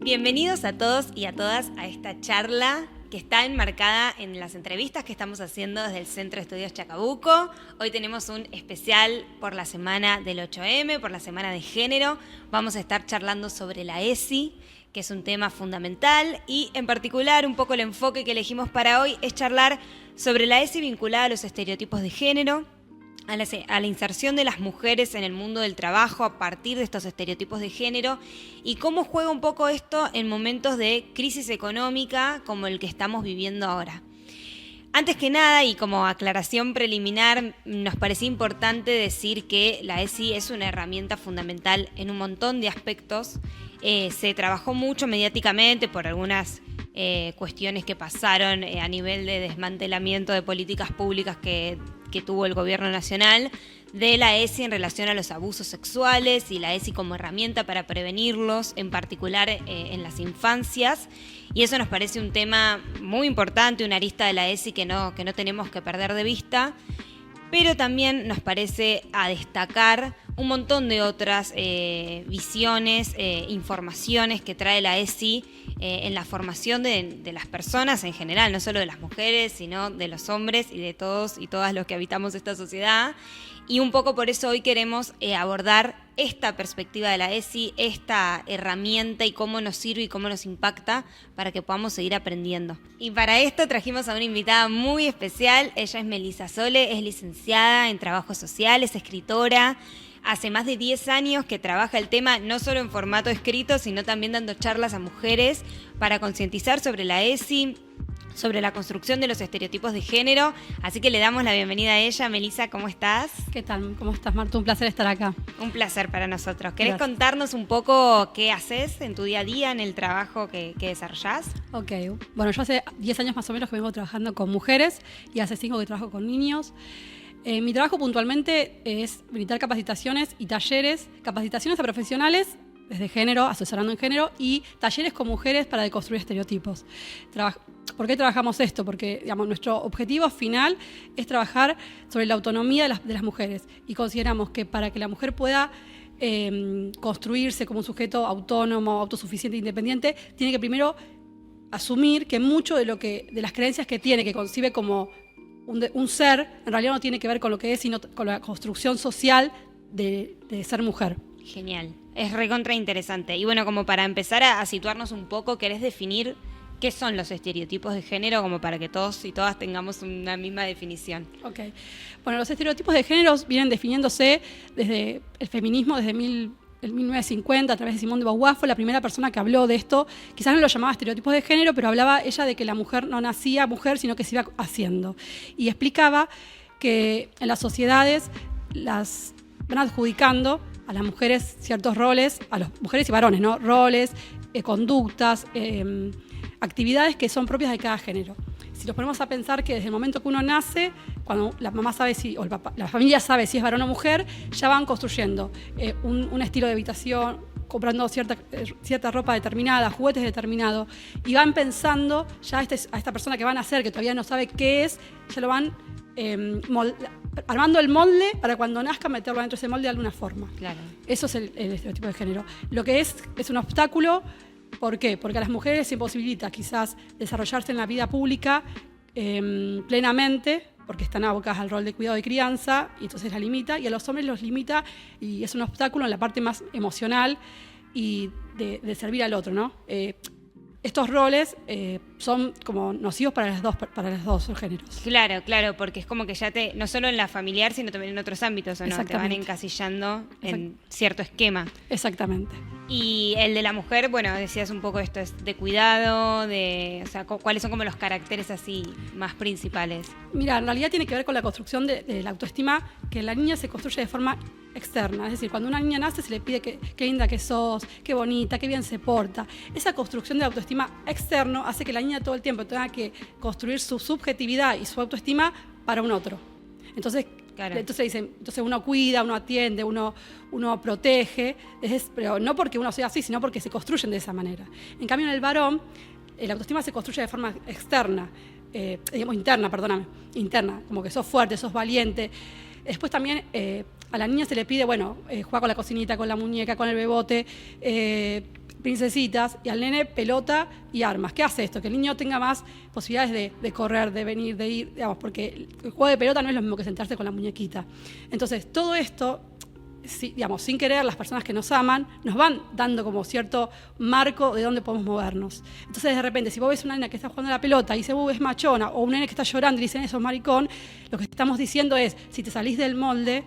Bienvenidos a todos y a todas a esta charla que está enmarcada en las entrevistas que estamos haciendo desde el Centro de Estudios Chacabuco. Hoy tenemos un especial por la semana del 8M, por la semana de género. Vamos a estar charlando sobre la ESI, que es un tema fundamental, y en particular un poco el enfoque que elegimos para hoy es charlar sobre la ESI vinculada a los estereotipos de género, a la inserción de las mujeres en el mundo del trabajo a partir de estos estereotipos de género y cómo juega un poco esto en momentos de crisis económica como el que estamos viviendo ahora. Antes que nada, y como aclaración preliminar, nos parecía importante decir que la ESI es una herramienta fundamental en un montón de aspectos. Se trabajó mucho mediáticamente por algunas cuestiones que pasaron a nivel de desmantelamiento de políticas públicas que tuvo el gobierno nacional de la ESI en relación a los abusos sexuales y la ESI como herramienta para prevenirlos, en particular en las infancias. Y eso nos parece un tema muy importante, una arista de la ESI que no tenemos que perder de vista. Pero también nos parece a destacar un montón de otras visiones, informaciones que trae la ESI en la formación de las personas en general, no solo de las mujeres, sino de los hombres y de todos y todas los que habitamos esta sociedad. Y un poco por eso hoy queremos abordar esta perspectiva de la ESI, esta herramienta y cómo nos sirve y cómo nos impacta para que podamos seguir aprendiendo. Y para esto trajimos a una invitada muy especial. Ella es Melissa Sole, es licenciada en Trabajo Social, es escritora. Hace más de 10 años que trabaja el tema no solo en formato escrito, sino también dando charlas a mujeres para concientizar sobre la ESI, sobre la construcción de los estereotipos de género. Así que le damos la bienvenida a ella. Melissa, ¿cómo estás? ¿Qué tal? ¿Cómo estás, Marta? Un placer estar acá. Un placer para nosotros. ¿Querés Gracias. contarnos un poco qué haces en tu día a día, en el trabajo que desarrollás? Ok. Bueno, yo hace 10 años más o menos que vengo trabajando con mujeres y hace 5 que trabajo con niños. Mi trabajo puntualmente es brindar capacitaciones y talleres, capacitaciones a profesionales desde género, asesorando en género, y talleres con mujeres para deconstruir estereotipos. ¿Por qué trabajamos esto? Porque nuestro objetivo final es trabajar sobre la autonomía de las mujeres, y consideramos que para que la mujer pueda construirse como un sujeto autónomo, autosuficiente e independiente, tiene que primero asumir que mucho de las creencias que tiene, que concibe como un ser, en realidad no tiene que ver con lo que es, sino con la construcción social de ser mujer. Genial, es recontra interesante. Y bueno, como para empezar a situarnos un poco, ¿querés definir qué son los estereotipos de género como para que todos y todas tengamos una misma definición? Ok. Bueno, los estereotipos de género vienen definiéndose desde el feminismo, desde el 1950, a través de Simone de Beauvoir. Fue la primera persona que habló de esto. Quizás no lo llamaba estereotipos de género, pero hablaba ella de que la mujer no nacía mujer, sino que se iba haciendo. Y explicaba que en las sociedades las van adjudicando a las mujeres ciertos roles, a las mujeres y varones, ¿no? Roles, conductas, actividades que son propias de cada género. Si nos ponemos a pensar que desde el momento que uno nace, cuando la mamá sabe o el papá, la familia sabe si es varón o mujer, ya van construyendo un estilo de habitación, comprando cierta ropa determinada, juguetes determinados, y van pensando ya a esta persona que van a nacer, que todavía no sabe qué es, ya lo van armando el molde para cuando nazca meterlo dentro de ese molde de alguna forma. Claro. Eso es el estereotipo de género. Lo que es un obstáculo. ¿Por qué? Porque a las mujeres les imposibilita quizás desarrollarse en la vida pública plenamente, porque están abocadas al rol de cuidado y crianza, y entonces la limita, y a los hombres los limita, y es un obstáculo en la parte más emocional y de servir al otro, ¿no? Estos roles son como nocivos para los dos géneros. Claro, porque es como que ya no solo en la familiar, sino también en otros ámbitos, ¿o no? Te van encasillando en cierto esquema. Exactamente. Y el de la mujer, bueno, decías un poco esto, es de cuidado, o sea, ¿cuáles son como los caracteres así más principales? Mira, en realidad tiene que ver con la construcción de la autoestima, que la niña se construye de forma externa. Es decir, cuando una niña nace se le pide qué linda que sos, qué bonita, qué bien se porta. Esa construcción de la autoestima externo hace que la niña todo el tiempo tenga que construir su subjetividad y su autoestima para un otro. Entonces dicen, uno cuida, uno atiende, uno protege, pero no porque uno sea así, sino porque se construyen de esa manera. En cambio, en el varón, la autoestima se construye de forma externa, interna, como que sos fuerte, sos valiente. Después también a la niña se le pide, bueno, juega con la cocinita, con la muñeca, con el bebote, princesitas, y al nene pelota y armas. ¿Qué hace esto? Que el niño tenga más posibilidades de correr, de venir, de ir, digamos, porque el juego de pelota no es lo mismo que sentarse con la muñequita. Entonces, todo esto, digamos, sin querer, las personas que nos aman nos van dando como cierto marco de dónde podemos movernos. Entonces, de repente, si vos ves una nena que está jugando a la pelota y dice, es machona, o un nene que está llorando y dicen, eso es maricón, lo que estamos diciendo es, si te salís del molde,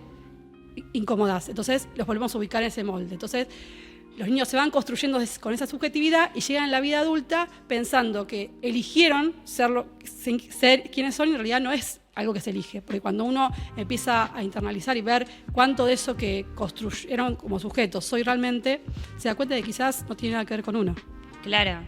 incomodás. Entonces, los volvemos a ubicar en ese molde. Entonces, los niños se van construyendo con esa subjetividad y llegan a la vida adulta pensando que eligieron ser quienes son, y en realidad no es algo que se elige, porque cuando uno empieza a internalizar y ver cuánto de eso que construyeron como sujetos soy realmente, se da cuenta de que quizás no tiene nada que ver con uno. Claro.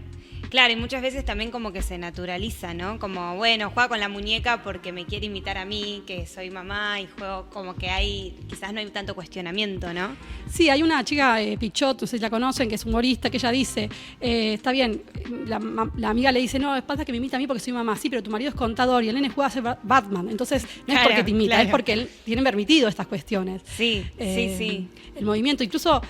Claro, y muchas veces también como que se naturaliza, ¿no? Como, bueno, juega con la muñeca porque me quiere imitar a mí, que soy mamá, y juego como que quizás no hay tanto cuestionamiento, ¿no? Sí, hay una chica, Pichot, no sé si la conocen, que es humorista, que ella dice, está bien, la amiga le dice, no, pasa que me imita a mí porque soy mamá, sí, pero tu marido es contador y el nene juega a ser Batman, entonces no es porque te imita, es porque él tiene permitido estas cuestiones. Sí, sí. El movimiento, incluso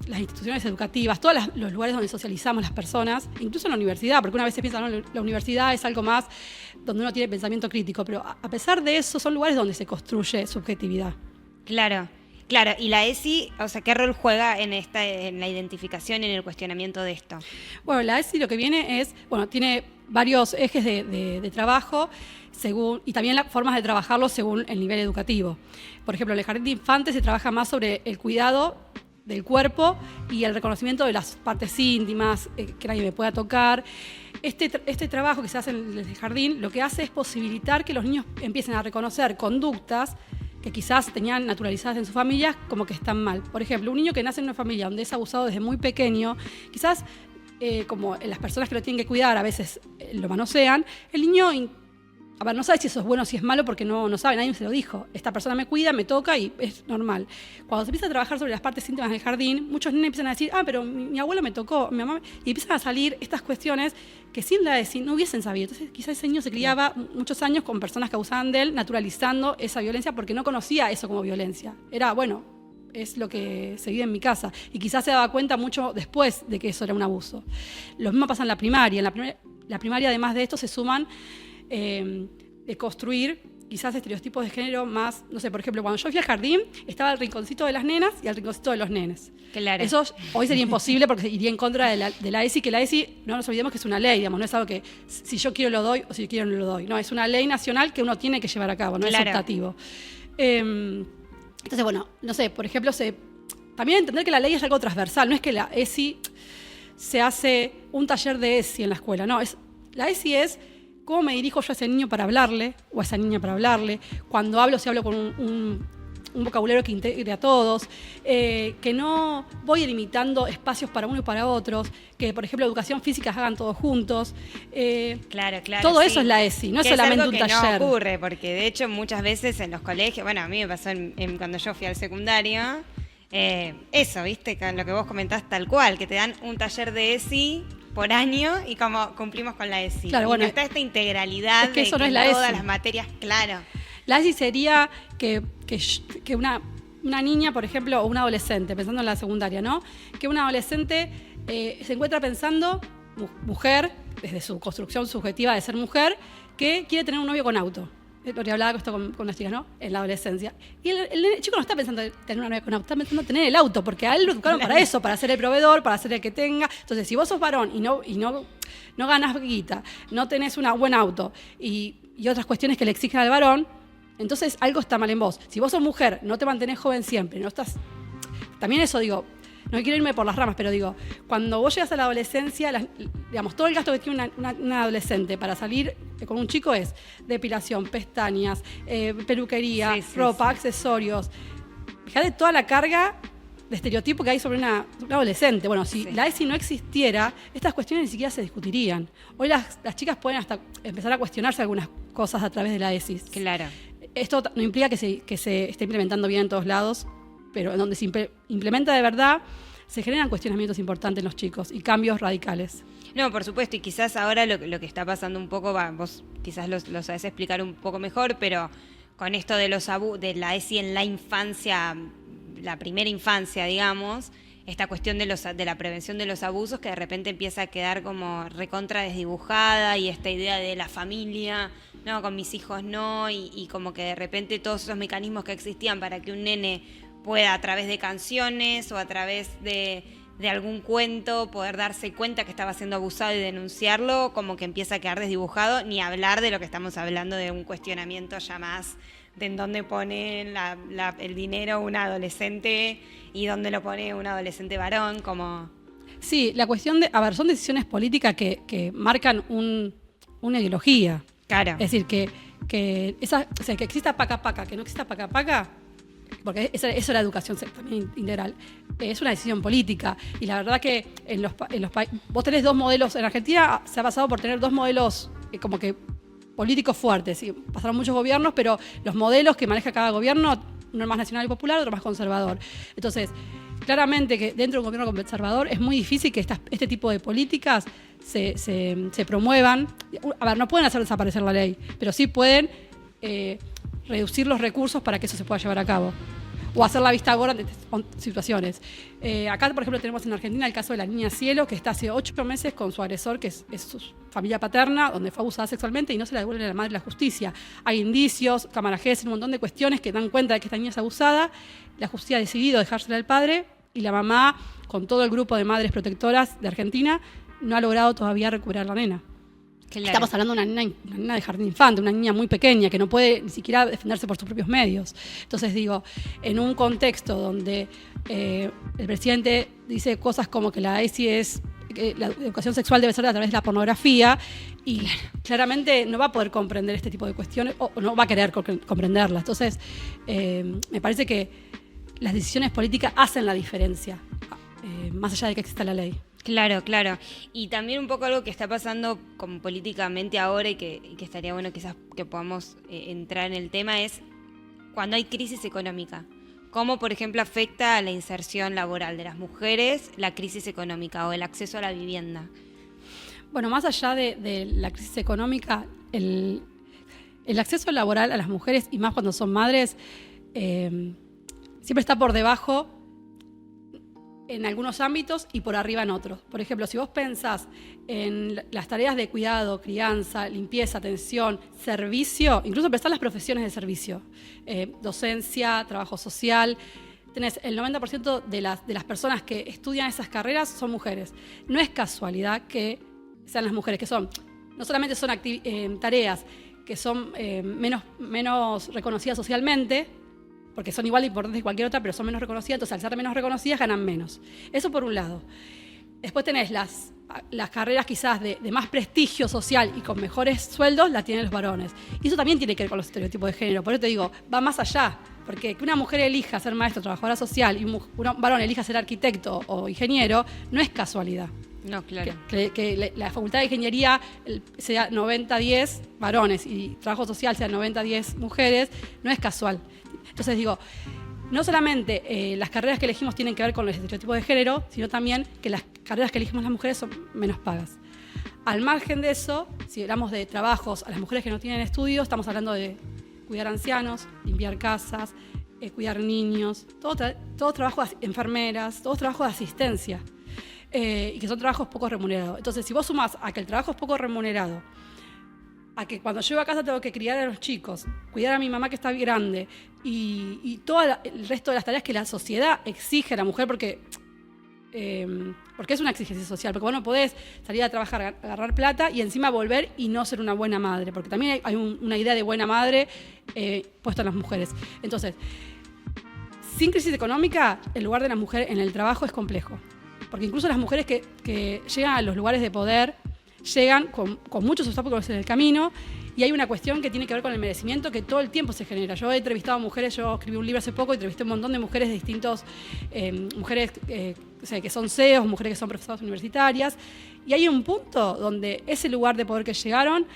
las instituciones educativas, todos los lugares donde socializamos las personas, incluso en la universidad, porque una vez se piensa, ¿no? La universidad es algo más donde uno tiene pensamiento crítico, pero a pesar de eso son lugares donde se construye subjetividad. Claro, y la ESI, o sea, ¿qué rol juega en la identificación y en el cuestionamiento de esto? Bueno, la ESI lo que viene es, tiene varios ejes de trabajo y también las formas de trabajarlo según el nivel educativo. Por ejemplo, en el jardín de infantes se trabaja más sobre el cuidado del cuerpo y el reconocimiento de las partes íntimas, que nadie me pueda tocar. Este trabajo que se hace en el jardín lo que hace es posibilitar que los niños empiecen a reconocer conductas que quizás tenían naturalizadas en sus familias como que están mal. Por ejemplo, un niño que nace en una familia donde es abusado desde muy pequeño, quizás como las personas que lo tienen que cuidar a veces lo manosean, el niño no sabe si eso es bueno o si es malo porque no sabe, nadie se lo dijo. Esta persona me cuida, me toca y es normal. Cuando se empieza a trabajar sobre las partes íntimas del jardín, muchos niños empiezan a decir, pero mi abuelo me tocó, mi mamá, y empiezan a salir estas cuestiones que sin la ESI no hubiesen sabido. Entonces quizás ese niño se criaba muchos años con personas que abusaban de él, naturalizando esa violencia porque no conocía eso como violencia. Era, es lo que se vive en mi casa. Y quizás se daba cuenta mucho después de que eso era un abuso. Lo mismo pasa en la primaria. En la primaria, además de esto, se suman de construir quizás estereotipos de género más, no sé, por ejemplo, cuando yo fui al jardín, estaba el rinconcito de las nenas y el rinconcito de los nenes. Claro. Eso hoy sería imposible porque iría en contra de la ESI, que la ESI, no nos olvidemos que es una ley, digamos, no es algo que si yo quiero lo doy o si quiero no lo doy. No, es una ley nacional que uno tiene que llevar a cabo, no es optativo. Entonces, no sé, por ejemplo, también entender que la ley es algo transversal, no es que la ESI se hace un taller de ESI en la escuela, no, la ESI es cómo me dirijo yo a ese niño para hablarle, o a esa niña para hablarle, cuando hablo, si hablo con un vocabulario que integre a todos, que no voy delimitando espacios para uno y para otros, que, por ejemplo, educación física hagan todos juntos. Claro. Todo eso es la ESI, no es solamente un taller. Es algo que no ocurre, porque de hecho muchas veces en los colegios, a mí me pasó cuando yo fui al secundario, eso, ¿viste? Con lo que vos comentás tal cual, que te dan un taller de ESI por año y como cumplimos con la ESI. Claro, no está esta integralidad que eso de no es la todas ESI. Las materias, claro. La ESI sería que una niña, por ejemplo, o un adolescente, pensando en la secundaria, ¿no? Que un adolescente se encuentra pensando, mujer, desde su construcción subjetiva de ser mujer, que quiere tener un novio con auto. Porque hablaba esto con las chicas, ¿no? En la adolescencia. Y el chico no está pensando en tener una novia con auto, está pensando en tener el auto, porque a él lo educaron para eso, para ser el proveedor, para ser el que tenga. Entonces, si vos sos varón y no ganás guita, no tenés un buen auto y otras cuestiones que le exigen al varón, entonces algo está mal en vos. Si vos sos mujer, no te mantenés joven siempre, no estás... También eso digo, no quiero irme por las ramas, pero digo, cuando vos llegas a la adolescencia, digamos, todo el gasto que tiene una adolescente para salir con un chico es depilación, pestañas, peluquería, ropa, accesorios. Fíjate toda la carga de estereotipo que hay sobre una adolescente. Bueno, si la ESI no existiera, estas cuestiones ni siquiera se discutirían. Hoy las chicas pueden hasta empezar a cuestionarse algunas cosas a través de la ESI. Claro. Esto no implica que se esté implementando bien en todos lados, pero en donde se implementa de verdad, se generan cuestionamientos importantes en los chicos y cambios radicales. No, por supuesto, y quizás ahora lo que está pasando un poco, vos quizás lo sabés explicar un poco mejor, pero con esto de de la ESI en la infancia, la primera infancia, digamos, esta cuestión de la prevención de los abusos que de repente empieza a quedar como recontra desdibujada, y esta idea de la familia, no, con mis hijos no, y como que de repente todos esos mecanismos que existían para que un nene pueda, a través de canciones o a través de algún cuento, poder darse cuenta que estaba siendo abusado y denunciarlo, como que empieza a quedar desdibujado, ni hablar de lo que estamos hablando de un cuestionamiento ya más de en dónde pone el dinero un adolescente y dónde lo pone un adolescente varón, como... Sí, la cuestión son decisiones políticas que marcan una ideología. Claro. Es decir, que exista paca-paca, que no exista paca-paca, porque eso es la educación también integral, es una decisión política. Y la verdad que en los países, vos tenés dos modelos, en Argentina se ha pasado por tener dos modelos como que políticos fuertes, ¿sí? Pasaron muchos gobiernos, pero los modelos que maneja cada gobierno, uno más nacional y popular, otro más conservador. Entonces, claramente que dentro de un gobierno conservador es muy difícil que este tipo de políticas se promuevan. A ver, no pueden hacer desaparecer la ley, pero sí pueden reducir los recursos para que eso se pueda llevar a cabo. O hacer la vista gorda ante situaciones. Acá, por ejemplo, tenemos en Argentina el caso de la niña Cielo, que está hace 8 meses con su agresor, que es su familia paterna, donde fue abusada sexualmente y no se la devuelven a la madre la justicia. Hay indicios, cámara GES, un montón de cuestiones que dan cuenta de que esta niña es abusada. La justicia ha decidido dejársela al padre y la mamá, con todo el grupo de madres protectoras de Argentina, no ha logrado todavía recuperar la nena. Claro. Estamos hablando de una nena de jardín infante, una niña muy pequeña que no puede ni siquiera defenderse por sus propios medios. Entonces digo, en un contexto donde el presidente dice cosas como que la ESI la educación sexual debe ser a través de la pornografía, y claramente no va a poder comprender este tipo de cuestiones, o no va a querer comprenderlas. Entonces, me parece que las decisiones políticas hacen la diferencia, más allá de que exista la ley. Claro, claro. Y también un poco algo que está pasando como políticamente ahora y que estaría bueno quizás que podamos entrar en el tema es cuando hay crisis económica. ¿Cómo, por ejemplo, afecta a la inserción laboral de las mujeres la crisis económica o el acceso a la vivienda? Bueno, más allá de la crisis económica, el acceso laboral a las mujeres, y más cuando son madres, siempre está por debajo en algunos ámbitos y por arriba en otros. Por ejemplo, si vos pensás en las tareas de cuidado, crianza, limpieza, atención, servicio, incluso pensás en las profesiones de servicio, docencia, trabajo social, tenés el 90% de las personas que estudian esas carreras son mujeres. No es casualidad que sean las mujeres, que no solamente son tareas que son menos reconocidas socialmente, porque son igual de importantes que cualquier otra, pero son menos reconocidas, entonces al ser menos reconocidas ganan menos. Eso por un lado. Después tenés las carreras quizás de más prestigio social y con mejores sueldos, las tienen los varones. Y eso también tiene que ver con los estereotipos de género. Por eso te digo, va más allá. Porque que una mujer elija ser maestro, trabajadora social, y un varón elija ser arquitecto o ingeniero, no es casualidad. No, claro. Que la facultad de ingeniería sea 90-10 varones y trabajo social sea 90-10 mujeres, no es casual. Entonces digo, no solamente las carreras que elegimos tienen que ver con los estereotipos de género, sino también que las carreras que elegimos las mujeres son menos pagas. Al margen de eso, si hablamos de trabajos a las mujeres que no tienen estudios, estamos hablando de cuidar ancianos, limpiar casas, cuidar niños, todo trabajo de enfermeras, todo trabajo de asistencia, y que son trabajos poco remunerados. Entonces, si vos sumás a que el trabajo es poco remunerado, a que cuando llego a casa tengo que criar a los chicos, cuidar a mi mamá que está grande, y todo el resto de las tareas que la sociedad exige a la mujer, porque es una exigencia social, porque vos no podés salir a trabajar, agarrar plata y encima volver y no ser una buena madre, porque también hay una idea de buena madre puesta en las mujeres. Entonces, sin crisis económica, el lugar de la mujer en el trabajo es complejo, porque incluso las mujeres que llegan a los lugares de poder llegan con muchos obstáculos en el camino, y hay una cuestión que tiene que ver con el merecimiento que todo el tiempo se genera. Yo he entrevistado a mujeres, yo escribí un libro hace poco y entrevisté un montón de mujeres de distintos, mujeres que son CEOs, mujeres que son profesoras universitarias, y hay un punto donde ese lugar de poder que llegaron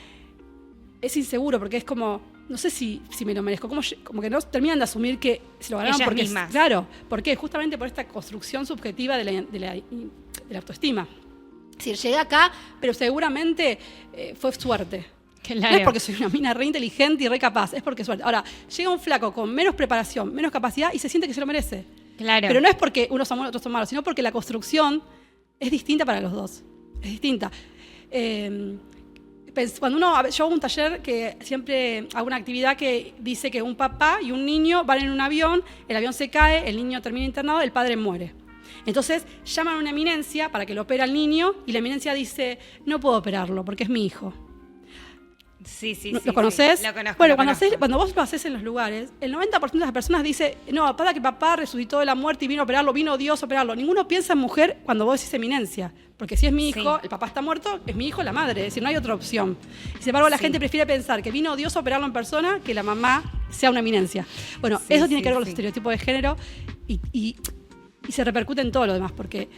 es inseguro, porque es como, no sé si me lo merezco, como que no terminan de asumir que se lo ganaron. Ellas porque mismas. Claro, porque justamente por esta construcción subjetiva de la autoestima. Es decir, llegué acá, pero seguramente fue suerte. Claro. No es porque soy una mina re inteligente y re capaz, es porque suerte. Ahora, llega un flaco con menos preparación, menos capacidad y se siente que se lo merece. Claro. Pero no es porque unos son buenos, otros son malos, sino porque la construcción es distinta para los dos. Es distinta. Cuando yo hago un taller que siempre hago una actividad que dice que un papá y un niño van en un avión, el avión se cae, el niño termina internado, el padre muere. Entonces llaman a una eminencia para que lo opere al niño y la eminencia dice, no puedo operarlo porque es mi hijo. Sí. ¿Lo conoces? Sí. Lo conozco. Bueno, lo conozco. cuando vos lo haces en los lugares, el 90% de las personas dice, no, para que papá resucitó de la muerte y vino a operarlo, vino Dios a operarlo. Ninguno piensa en mujer cuando vos decís eminencia. Porque si es mi hijo, el papá está muerto, es mi hijo la madre. Es decir, no hay otra opción. Y sin embargo, la gente prefiere pensar que vino Dios a operarlo en persona que la mamá sea una eminencia. Bueno, eso tiene que ver con los estereotipos de género y se repercute en todo lo demás. Porque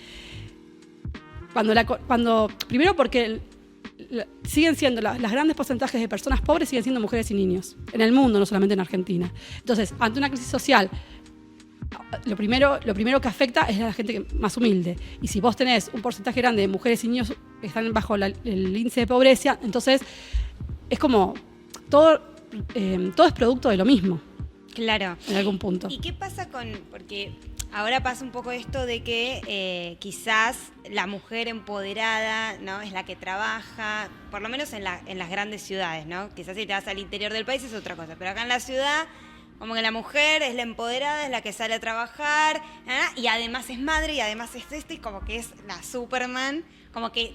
primero porque siguen siendo los grandes porcentajes de personas pobres siguen siendo mujeres y niños en el mundo, no solamente en Argentina. Entonces, ante una crisis social, lo primero que afecta es a la gente más humilde. Y si vos tenés un porcentaje grande de mujeres y niños que están bajo el índice de pobreza, entonces es como todo es producto de lo mismo. Claro. En algún punto. ¿Y qué pasa porque ahora pasa un poco esto de que quizás la mujer empoderada, ¿no?, es la que trabaja, por lo menos en las grandes ciudades, ¿no? Quizás si te vas al interior del país es otra cosa, pero acá en la ciudad, como que la mujer es la empoderada, es la que sale a trabajar, y además es madre, y además es y como que es la Superman, como que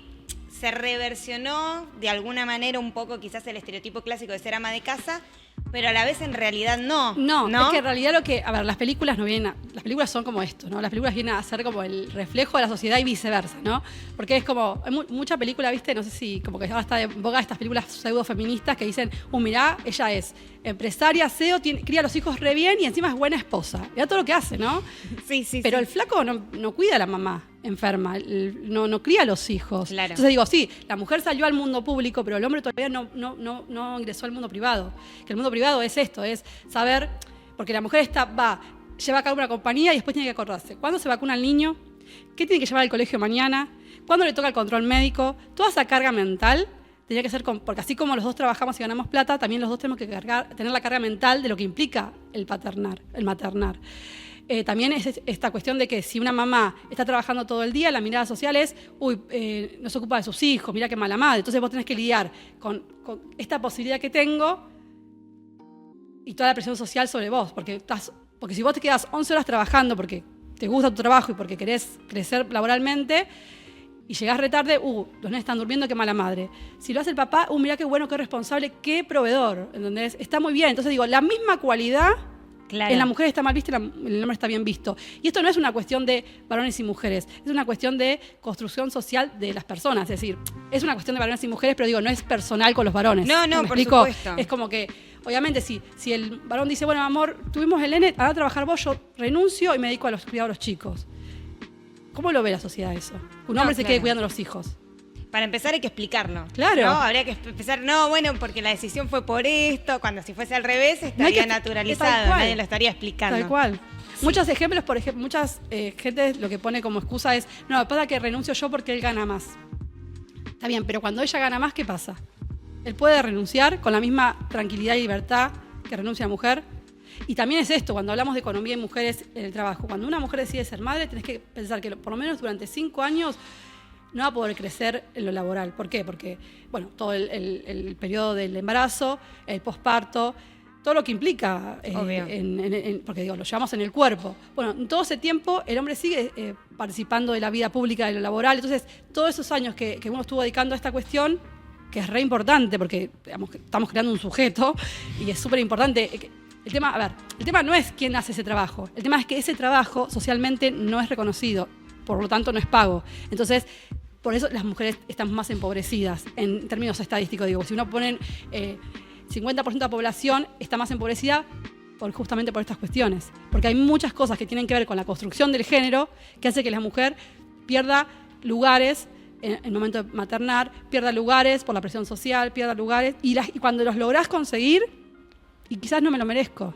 se reversionó de alguna manera un poco quizás el estereotipo clásico de ser ama de casa, pero a la vez en realidad no. No, es que en realidad las películas no vienen las películas son como esto, ¿no? Las películas vienen a ser como el reflejo de la sociedad y viceversa, ¿no? Porque es como, hay mucha película, ¿viste? No sé si como que ahora está de boga estas películas pseudo-feministas que dicen, mirá, ella es empresaria, CEO, cría a los hijos re bien y encima es buena esposa. Mirá todo lo que hace, ¿no? Sí. Pero el flaco no cuida a la mamá enferma, no cría a los hijos. Claro. Entonces digo, sí, la mujer salió al mundo público, pero el hombre todavía no ingresó al mundo privado. Que el mundo privado es esto, es saber, porque la mujer lleva a cabo una compañía y después tiene que acordarse. ¿Cuándo se vacuna el niño? ¿Qué tiene que llevar al colegio mañana? ¿Cuándo le toca el control médico? Toda esa carga mental tenía que ser, porque así como los dos trabajamos y ganamos plata, también los dos tenemos que tener la carga mental de lo que implica el maternar. También es esta cuestión de que si una mamá está trabajando todo el día, la mirada social es, no se ocupa de sus hijos, mira qué mala madre. Entonces vos tenés que lidiar con esta posibilidad que tengo y toda la presión social sobre vos. Porque si vos te quedás 11 horas trabajando porque te gusta tu trabajo y porque querés crecer laboralmente y llegás re tarde, los nenes están durmiendo, qué mala madre. Si lo hace el papá, mirá qué bueno, qué responsable, qué proveedor. ¿Entendés? Está muy bien. Entonces digo, la misma cualidad... Claro. En la mujer está mal visto y en el hombre está bien visto. Y esto no es una cuestión de varones y mujeres, es una cuestión de construcción social de las personas. Es decir, es una cuestión de varones y mujeres, pero digo, no es personal con los varones. No, ¿Me por explico? supuesto. Es como que, obviamente, si el varón dice, bueno, amor, tuvimos el nene, anda a trabajar vos, yo renuncio y me dedico a los cuidados de los chicos. ¿Cómo lo ve la sociedad eso? Un hombre se quede cuidando a los hijos. Para empezar hay que explicarlo. Claro. ¿No? Habría que empezar, porque la decisión fue por esto, cuando si fuese al revés estaría naturalizado, nadie lo estaría explicando. Tal cual. Sí. Muchos ejemplos, por ejemplo, muchas gente lo que pone como excusa es, no, pasa que renuncio yo porque él gana más. Está bien, pero cuando ella gana más, ¿qué pasa? Él puede renunciar con la misma tranquilidad y libertad que renuncia la mujer. Y también es esto, cuando hablamos de economía y mujeres en el trabajo. Cuando una mujer decide ser madre, tenés que pensar que por lo menos durante 5 años no va a poder crecer en lo laboral. ¿Por qué? Porque, todo el periodo del embarazo, el posparto, todo lo que implica, porque lo llevamos en el cuerpo. Bueno, en todo ese tiempo el hombre sigue participando de la vida pública, de lo laboral. Entonces, todos esos años que uno estuvo dedicando a esta cuestión, que es re importante, porque estamos creando un sujeto, y es súper importante. El tema no es quién hace ese trabajo. El tema es que ese trabajo socialmente no es reconocido, por lo tanto no es pago. Entonces, por eso las mujeres están más empobrecidas en términos estadísticos. Digo, si uno pone 50% de la población está más empobrecida justamente por estas cuestiones. Porque hay muchas cosas que tienen que ver con la construcción del género que hace que la mujer pierda lugares en el momento de maternar, pierda lugares por la presión social, pierda lugares. Y cuando los lográs conseguir, y quizás no me lo merezco.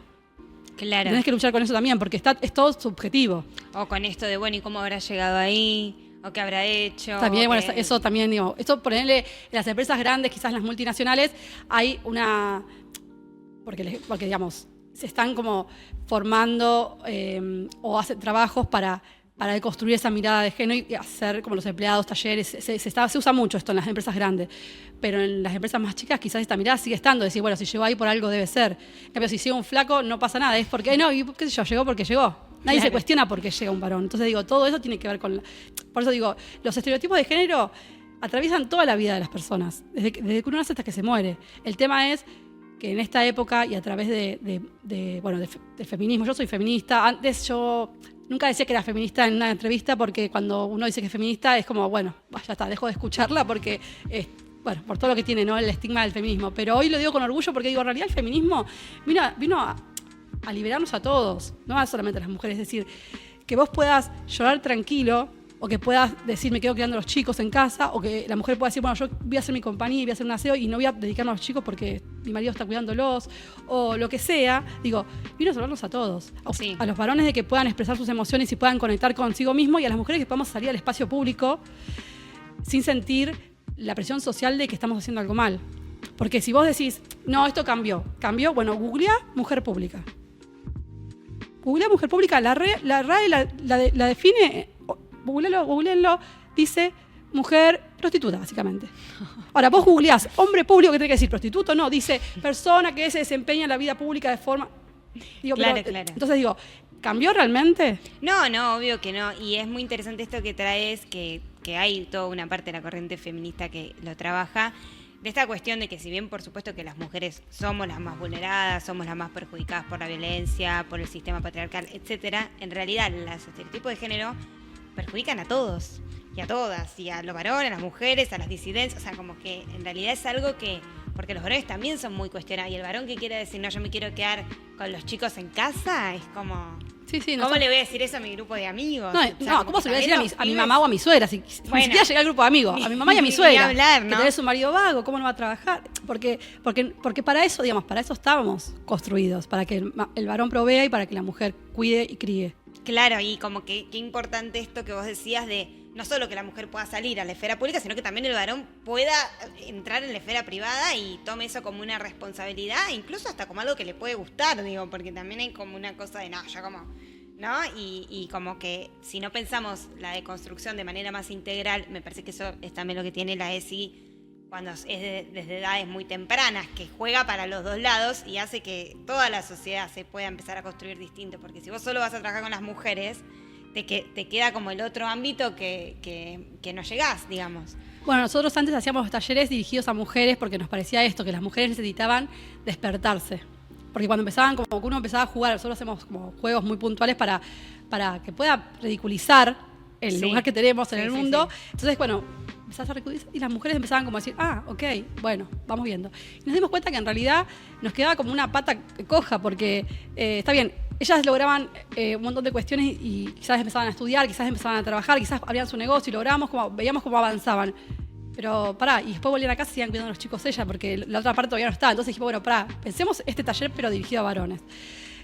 Claro. Tenés que luchar con eso también, porque es todo subjetivo. O con esto de, ¿y cómo habrá llegado ahí? o qué habrá hecho. También, bueno, que... eso también, digo, esto ponerle en las empresas grandes, quizás las multinacionales, hay una, porque digamos, se están como formando o hacen trabajos para deconstruir esa mirada de género y hacer como los empleados, talleres, se usa mucho esto en las empresas grandes, pero en las empresas más chicas quizás esta mirada sigue estando, decir, bueno, si llegó ahí por algo debe ser. En cambio, si llega un flaco no pasa nada, es porque, no, y qué sé yo, llegó porque llegó. Nadie se cuestiona por qué llega un varón. Entonces digo, todo eso tiene que ver con... Por eso digo, los estereotipos de género atraviesan toda la vida de las personas, desde que uno nace hasta que se muere. El tema es que en esta época y a través del feminismo, yo soy feminista, antes yo nunca decía que era feminista en una entrevista porque cuando uno dice que es feminista es como, bueno, ya está, dejo de escucharla porque, bueno, por todo lo que tiene, ¿no? El estigma del feminismo. Pero hoy lo digo con orgullo porque digo, en realidad el feminismo vino a liberarnos a todos, no solamente a las mujeres, es decir, que vos puedas llorar tranquilo o que puedas decir me quedo criando a los chicos en casa o que la mujer pueda decir, bueno, yo voy a hacer mi compañía y voy a hacer un aseo y no voy a dedicarme a los chicos porque mi marido está cuidándolos o lo que sea. Digo, vino a salvarnos a todos, Sí. a los varones de que puedan expresar sus emociones y puedan conectar consigo mismo y a las mujeres que podamos salir al espacio público sin sentir la presión social de que estamos haciendo algo mal. Porque si vos decís, no, esto cambió, bueno, googlea mujer pública. Googlea mujer pública, la RAE la define, googleenlo, dice mujer prostituta, básicamente. Ahora, vos googleás hombre público, ¿qué tiene que decir? Prostituto, no, dice persona que se desempeña en la vida pública de forma... Digo, claro. Entonces digo, ¿cambió realmente? No, obvio que no. Y es muy interesante esto que traes, que hay toda una parte de la corriente feminista que lo trabaja, de esta cuestión de que si bien por supuesto que las mujeres somos las más vulneradas, somos las más perjudicadas por la violencia, por el sistema patriarcal, etcétera, en realidad los estereotipos de género perjudican a todos y a todas, y a los varones, a las mujeres, a las disidencias, o sea, como que en realidad es algo que, porque los varones también son muy cuestionados, y el varón que quiere decir, no, yo me quiero quedar con los chicos en casa, es como... Sí, ¿Cómo le voy a decir eso a mi grupo de amigos? No, ¿cómo se lo voy a decir a mi mamá o a mi suegra? Si ni siquiera llegué al grupo de amigos, a mi mamá y a mi suegra. Hablar, ¿no? Que tenés un marido vago, ¿cómo no va a trabajar? Porque para eso, digamos, para eso estábamos construidos, para que el varón provea y para que la mujer cuide y críe. Claro, y como que qué importante esto que vos decías de no solo que la mujer pueda salir a la esfera pública, sino que también el varón pueda entrar en la esfera privada y tome eso como una responsabilidad, incluso hasta como algo que le puede gustar, digo, porque también hay como una cosa de, no, yo como, ¿no? Y como que si no pensamos la deconstrucción de manera más integral, me parece que eso es también lo que tiene la ESI cuando es desde edades muy tempranas, que juega para los dos lados y hace que toda la sociedad se pueda empezar a construir distinto, porque si vos solo vas a trabajar con las mujeres, te queda como el otro ámbito que no llegás, digamos. Bueno, nosotros antes hacíamos talleres dirigidos a mujeres porque nos parecía esto, que las mujeres necesitaban despertarse. Porque cuando empezaban, como que uno empezaba a jugar, nosotros hacemos como juegos muy puntuales para que pueda ridiculizar el lugar que tenemos en el mundo. Sí. Entonces, bueno, empezás a ridiculizar y las mujeres empezaban como a decir, ok, bueno, vamos viendo. Y nos dimos cuenta que en realidad nos quedaba como una pata coja porque, está bien, ellas lograban un montón de cuestiones y quizás empezaban a estudiar, quizás empezaban a trabajar, quizás abrían su negocio y veíamos cómo avanzaban. Pero y después volvían a casa y seguían cuidando a los chicos ella, porque la otra parte todavía no estaba. Entonces dijimos, bueno, pensemos este taller pero dirigido a varones.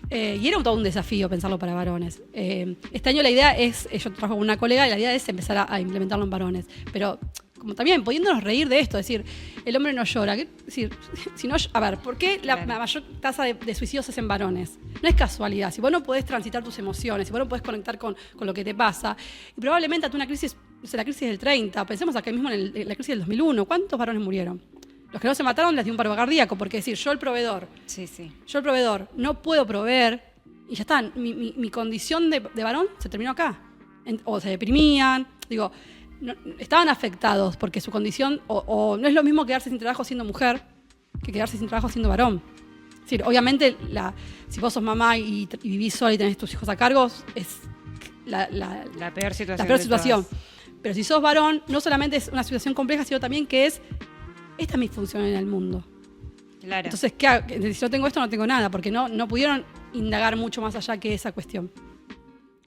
Y era todo un desafío pensarlo para varones. Este año la idea es, yo trabajo con una colega y la idea es empezar a implementarlo en varones. Pero como también pudiéndonos reír de esto, es decir, el hombre no llora. Es decir, si no, a ver, ¿por qué la mayor tasa de suicidios es en varones? No es casualidad. Si vos no podés transitar tus emociones, si vos no podés conectar con lo que te pasa, y probablemente ante una crisis, la crisis del 30, pensemos acá mismo en la crisis del 2001, ¿cuántos varones murieron? Los que no se mataron les dio un paro cardíaco, porque decir, yo el proveedor, no puedo proveer, y ya está, mi condición de varón se terminó acá. O se deprimían, digo, no, estaban afectados porque su condición, o no es lo mismo quedarse sin trabajo siendo mujer que quedarse sin trabajo siendo varón. Es decir, obviamente, si vos sos mamá y vivís sola y tenés tus hijos a cargo, es la peor situación. La peor situación. Pero si sos varón, no solamente es una situación compleja, sino también que esta es mi función en el mundo. Claro. Entonces, ¿qué hago? Si no tengo esto, no tengo nada, porque no pudieron indagar mucho más allá que esa cuestión.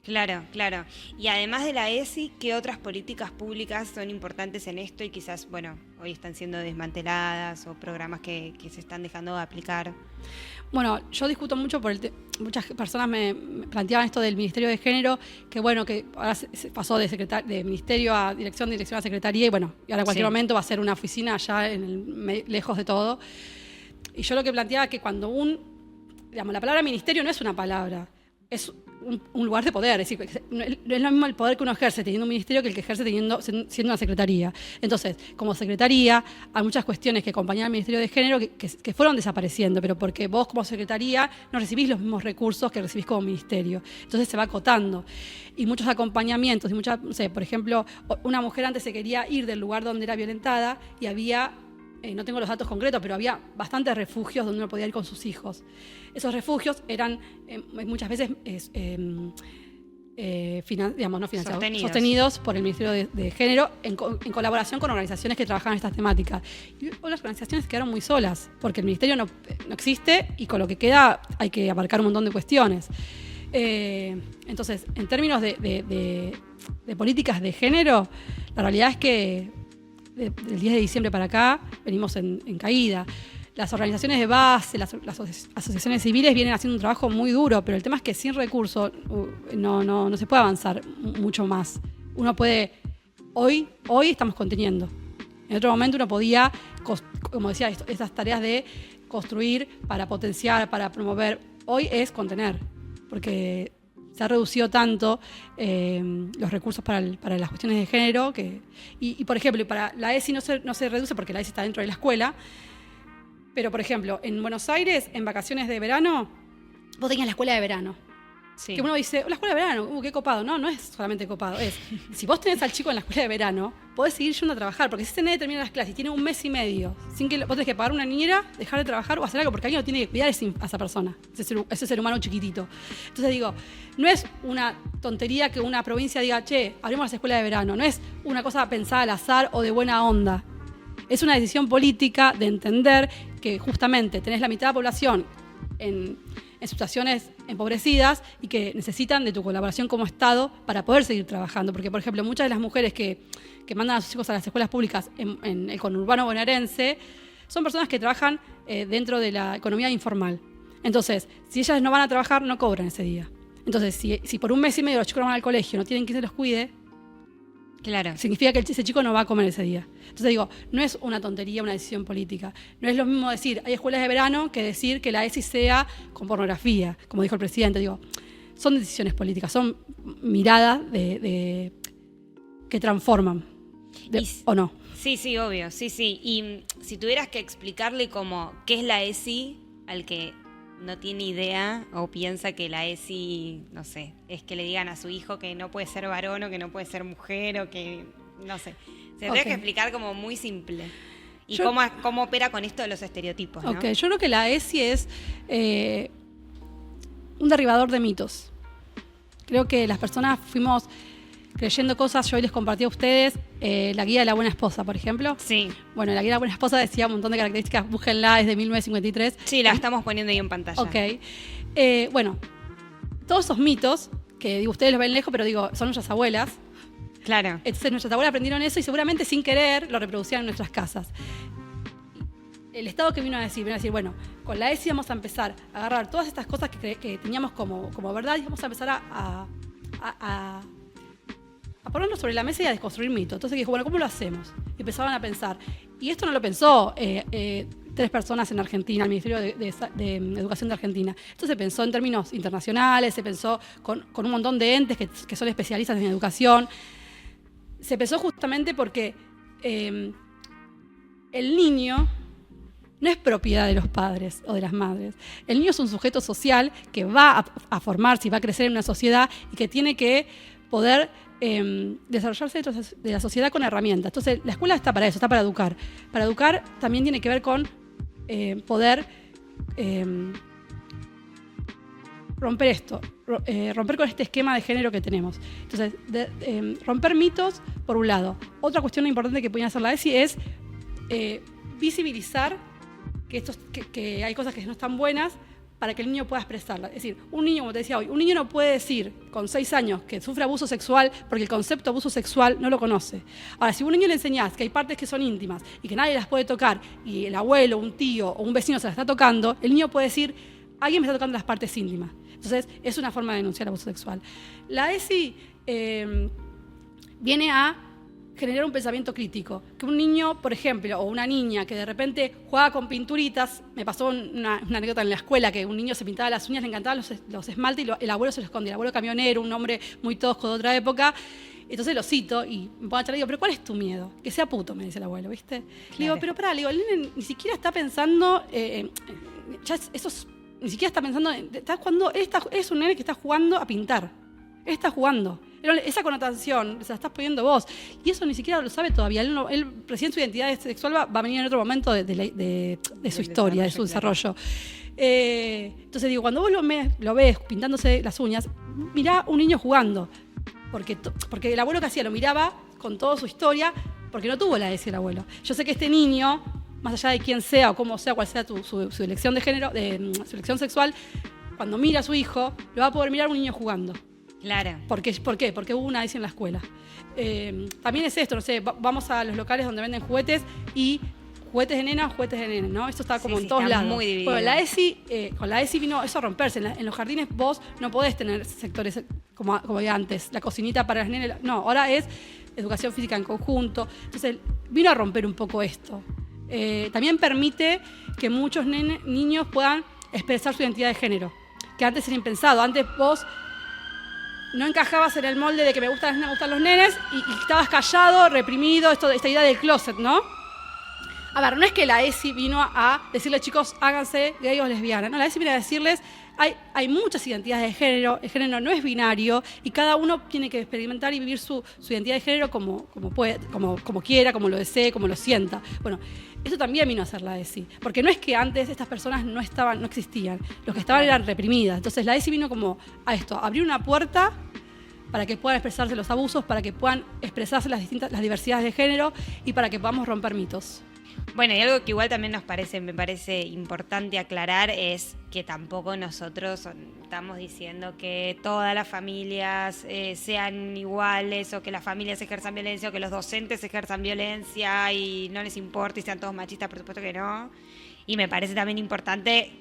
Claro, claro. Y además de la ESI, ¿qué otras políticas públicas son importantes en esto y quizás, bueno, hoy están siendo desmanteladas o programas que se están dejando de aplicar? Bueno, yo discuto mucho muchas personas me planteaban esto del Ministerio de Género, que bueno, que ahora se pasó de ministerio a dirección a secretaría, y bueno, y ahora en cualquier momento va a ser una oficina allá lejos de todo. Y yo lo que planteaba es que cuando digamos, la palabra ministerio no es una palabra, es un lugar de poder, es decir, no es lo mismo el poder que uno ejerce teniendo un ministerio que el que ejerce siendo una secretaría. Entonces, como secretaría, hay muchas cuestiones que acompañan al Ministerio de Género que fueron desapareciendo, pero porque vos como secretaría no recibís los mismos recursos que recibís como ministerio. Entonces se va acotando. Y muchos acompañamientos, no sé, por ejemplo, una mujer antes se quería ir del lugar donde era violentada y había... no tengo los datos concretos, pero había bastantes refugios donde uno podía ir con sus hijos. Esos refugios eran muchas veces sostenidos por el Ministerio de Género en colaboración con organizaciones que trabajaban estas temáticas. Y las organizaciones quedaron muy solas, porque el Ministerio no existe y con lo que queda hay que abarcar un montón de cuestiones. Entonces, en términos de políticas de género, la realidad es que del 10 de diciembre para acá venimos en caída. Las organizaciones de base, las asociaciones civiles vienen haciendo un trabajo muy duro, pero el tema es que sin recursos no se puede avanzar mucho más. Uno puede, hoy estamos conteniendo. En otro momento uno podía, como decía, estas tareas de construir para potenciar, para promover. Hoy es contener, porque se ha reducido tanto los recursos para las cuestiones de género y por ejemplo, para la ESI no se reduce porque la ESI está dentro de la escuela, pero por ejemplo, en Buenos Aires, en vacaciones de verano, vos tenías la escuela de verano. Sí. Que uno dice, la escuela de verano, qué copado. No es solamente copado, si vos tenés al chico en la escuela de verano, podés seguir yendo a trabajar, porque si ese nene termina las clases y tiene un mes y medio, sin que vos tenés que pagar una niñera, dejar de trabajar o hacer algo, porque alguien lo tiene que cuidar a esa persona, ese ser humano chiquitito. Entonces digo, no es una tontería que una provincia diga, che, abrimos las escuelas de verano, no es una cosa pensada al azar o de buena onda. Es una decisión política de entender que justamente tenés la mitad de la población en situaciones empobrecidas y que necesitan de tu colaboración como Estado para poder seguir trabajando. Porque, por ejemplo, muchas de las mujeres que mandan a sus hijos a las escuelas públicas en el conurbano bonaerense son personas que trabajan dentro de la economía informal. Entonces, si ellas no van a trabajar, no cobran ese día. Entonces, si por un mes y medio los chicos no van al colegio, no tienen quien se los cuide, claro, significa que ese chico no va a comer ese día. Entonces digo, no es una tontería, una decisión política. No es lo mismo decir, hay escuelas de verano, que decir que la ESI sea con pornografía, como dijo el presidente. Digo, son decisiones políticas, son miradas que transforman. ¿O no? Sí, obvio, sí. Y si tuvieras que explicarle como qué es la ESI al que no tiene idea o piensa que la ESI, no sé, es que le digan a su hijo que no puede ser varón o que no puede ser mujer o que, no sé. Se tendría que explicar como muy simple. Y cómo opera con esto de los estereotipos, ¿no? Yo creo que la ESI es un derribador de mitos. Creo que las personas fuimos creyendo cosas. Yo hoy les compartí a ustedes la guía de la buena esposa, por ejemplo. Sí. Bueno, la guía de la buena esposa decía un montón de características, búsquenla, es de 1953. Sí, la estamos poniendo ahí en pantalla. Ok. Bueno, todos esos mitos, que digo, ustedes los ven lejos, pero digo, son nuestras abuelas. Claro. Entonces nuestras abuelas aprendieron eso y seguramente sin querer lo reproducían en nuestras casas. El Estado que vino a decir, bueno, con la ESI vamos a empezar a agarrar todas estas cosas que teníamos como verdad y vamos a empezar a ponerlo sobre la mesa y a desconstruir mitos. Entonces dijo, bueno, ¿cómo lo hacemos? Y empezaban a pensar. Y esto no lo pensó 3 personas en Argentina, el Ministerio de Educación de Argentina. Esto se pensó en términos internacionales, se pensó con un montón de entes que son especialistas en educación. Se pensó justamente porque el niño no es propiedad de los padres o de las madres. El niño es un sujeto social que va a formarse y va a crecer en una sociedad y que tiene que poder desarrollarse dentro de la sociedad con herramientas. Entonces, la escuela está para eso, está para educar. Para educar también tiene que ver con poder romper esto, romper con este esquema de género que tenemos. Entonces, romper mitos, por un lado. Otra cuestión importante que puede hacer la ESI es visibilizar que hay cosas que no están buenas para que el niño pueda expresarla. Es decir, un niño, como te decía hoy, un niño no puede decir con 6 años que sufre abuso sexual porque el concepto de abuso sexual no lo conoce. Ahora, si a un niño le enseñás que hay partes que son íntimas y que nadie las puede tocar y el abuelo, un tío o un vecino se las está tocando, el niño puede decir, alguien me está tocando las partes íntimas. Entonces, es una forma de denunciar abuso sexual. La ESI viene a generar un pensamiento crítico. Que un niño, por ejemplo, o una niña que de repente jugaba con pinturitas, me pasó una anécdota en la escuela, que un niño se pintaba las uñas, le encantaban los esmaltes y el abuelo se los escondía. El abuelo camionero, un hombre muy tosco de otra época. Entonces lo cito y me pongo a charlar y digo, ¿pero cuál es tu miedo? Que sea puto, me dice el abuelo, ¿viste? Claro. Le digo, pero pará, el nene ni siquiera está pensando, ni siquiera está pensando, está jugando, es un nene que está jugando a pintar. Él está jugando. Esa connotación se la estás poniendo vos. Y eso ni siquiera lo sabe todavía. Él recién su identidad sexual va a venir en otro momento de su historia, de su desarrollo. Entonces digo, cuando vos lo ves pintándose las uñas, mirá un niño jugando. Porque el abuelo que hacía lo miraba con toda su historia, porque no tuvo la ESI el abuelo. Yo sé que este niño, más allá de quién sea o cómo sea, cuál sea su elección de género, su elección sexual, cuando mira a su hijo, lo va a poder mirar un niño jugando. Claro. ¿Por qué? Porque hubo una ESI en la escuela. También es esto, no sé, vamos a los locales donde venden juguetes y juguetes de nena, juguetes de nene, ¿no? Esto está como en todos lados. Muy dividido. Bueno, con la ESI vino eso a romperse. En los jardines vos no podés tener sectores como había antes, la cocinita para las nenes. No, ahora es educación física en conjunto. Entonces vino a romper un poco esto. También permite que muchos niños puedan expresar su identidad de género, que antes era impensado. Antes vos no encajabas en el molde de que me gustan los nenes y estabas callado, reprimido, esta idea del closet, ¿no? A ver, no es que la ESI vino a decirles, chicos, háganse gay o lesbiana. No, la ESI viene a decirles, hay muchas identidades de género, el género no es binario y cada uno tiene que experimentar y vivir su identidad de género como puede, como quiera, como lo desee, como lo sienta. Bueno, esto también vino a ser la ESI, porque no es que antes estas personas no existían, los que estaban eran reprimidas. Entonces la ESI vino como a esto, a abrir una puerta para que puedan expresarse los abusos, para que puedan expresarse las diversidades de género y para que podamos romper mitos. Bueno, y algo que igual también me parece importante aclarar es que tampoco nosotros estamos diciendo que todas las familias sean iguales o que las familias ejerzan violencia o que los docentes ejerzan violencia y no les importa y sean todos machistas, por supuesto que no. Y me parece también importante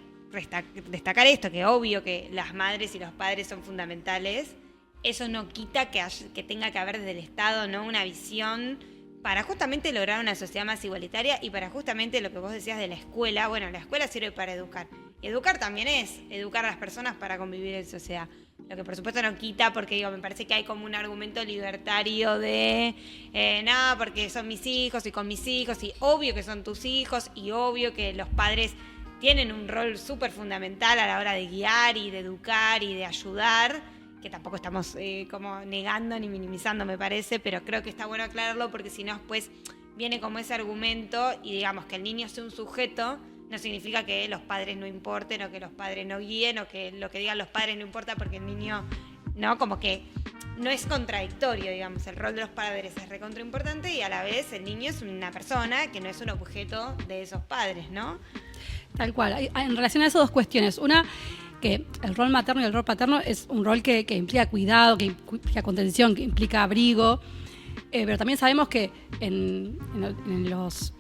destacar esto, que obvio que las madres y los padres son fundamentales. Eso no quita que tenga que haber desde el Estado, ¿no?, una visión para justamente lograr una sociedad más igualitaria y para justamente lo que vos decías de la escuela. Bueno, la escuela sirve para educar. Y educar también es educar a las personas para convivir en sociedad. Lo que por supuesto no quita, porque me parece que hay como un argumento libertario de no, porque son mis hijos y con mis hijos, y obvio que son tus hijos, y obvio que los padres tienen un rol súper fundamental a la hora de guiar y de educar y de ayudar, que tampoco estamos como negando ni minimizando, me parece, pero creo que está bueno aclararlo porque si no después viene como ese argumento y digamos que el niño sea un sujeto, no significa que los padres no importen o que los padres no guíen o que lo que digan los padres no importa porque el niño, ¿no? Como que no es contradictorio, digamos, el rol de los padres es recontra importante y a la vez el niño es una persona que no es un objeto de esos padres, ¿no? Tal cual. En relación a esas dos cuestiones, una, que el rol materno y el rol paterno es un rol que implica cuidado, que implica contención, que implica abrigo, pero también sabemos que en los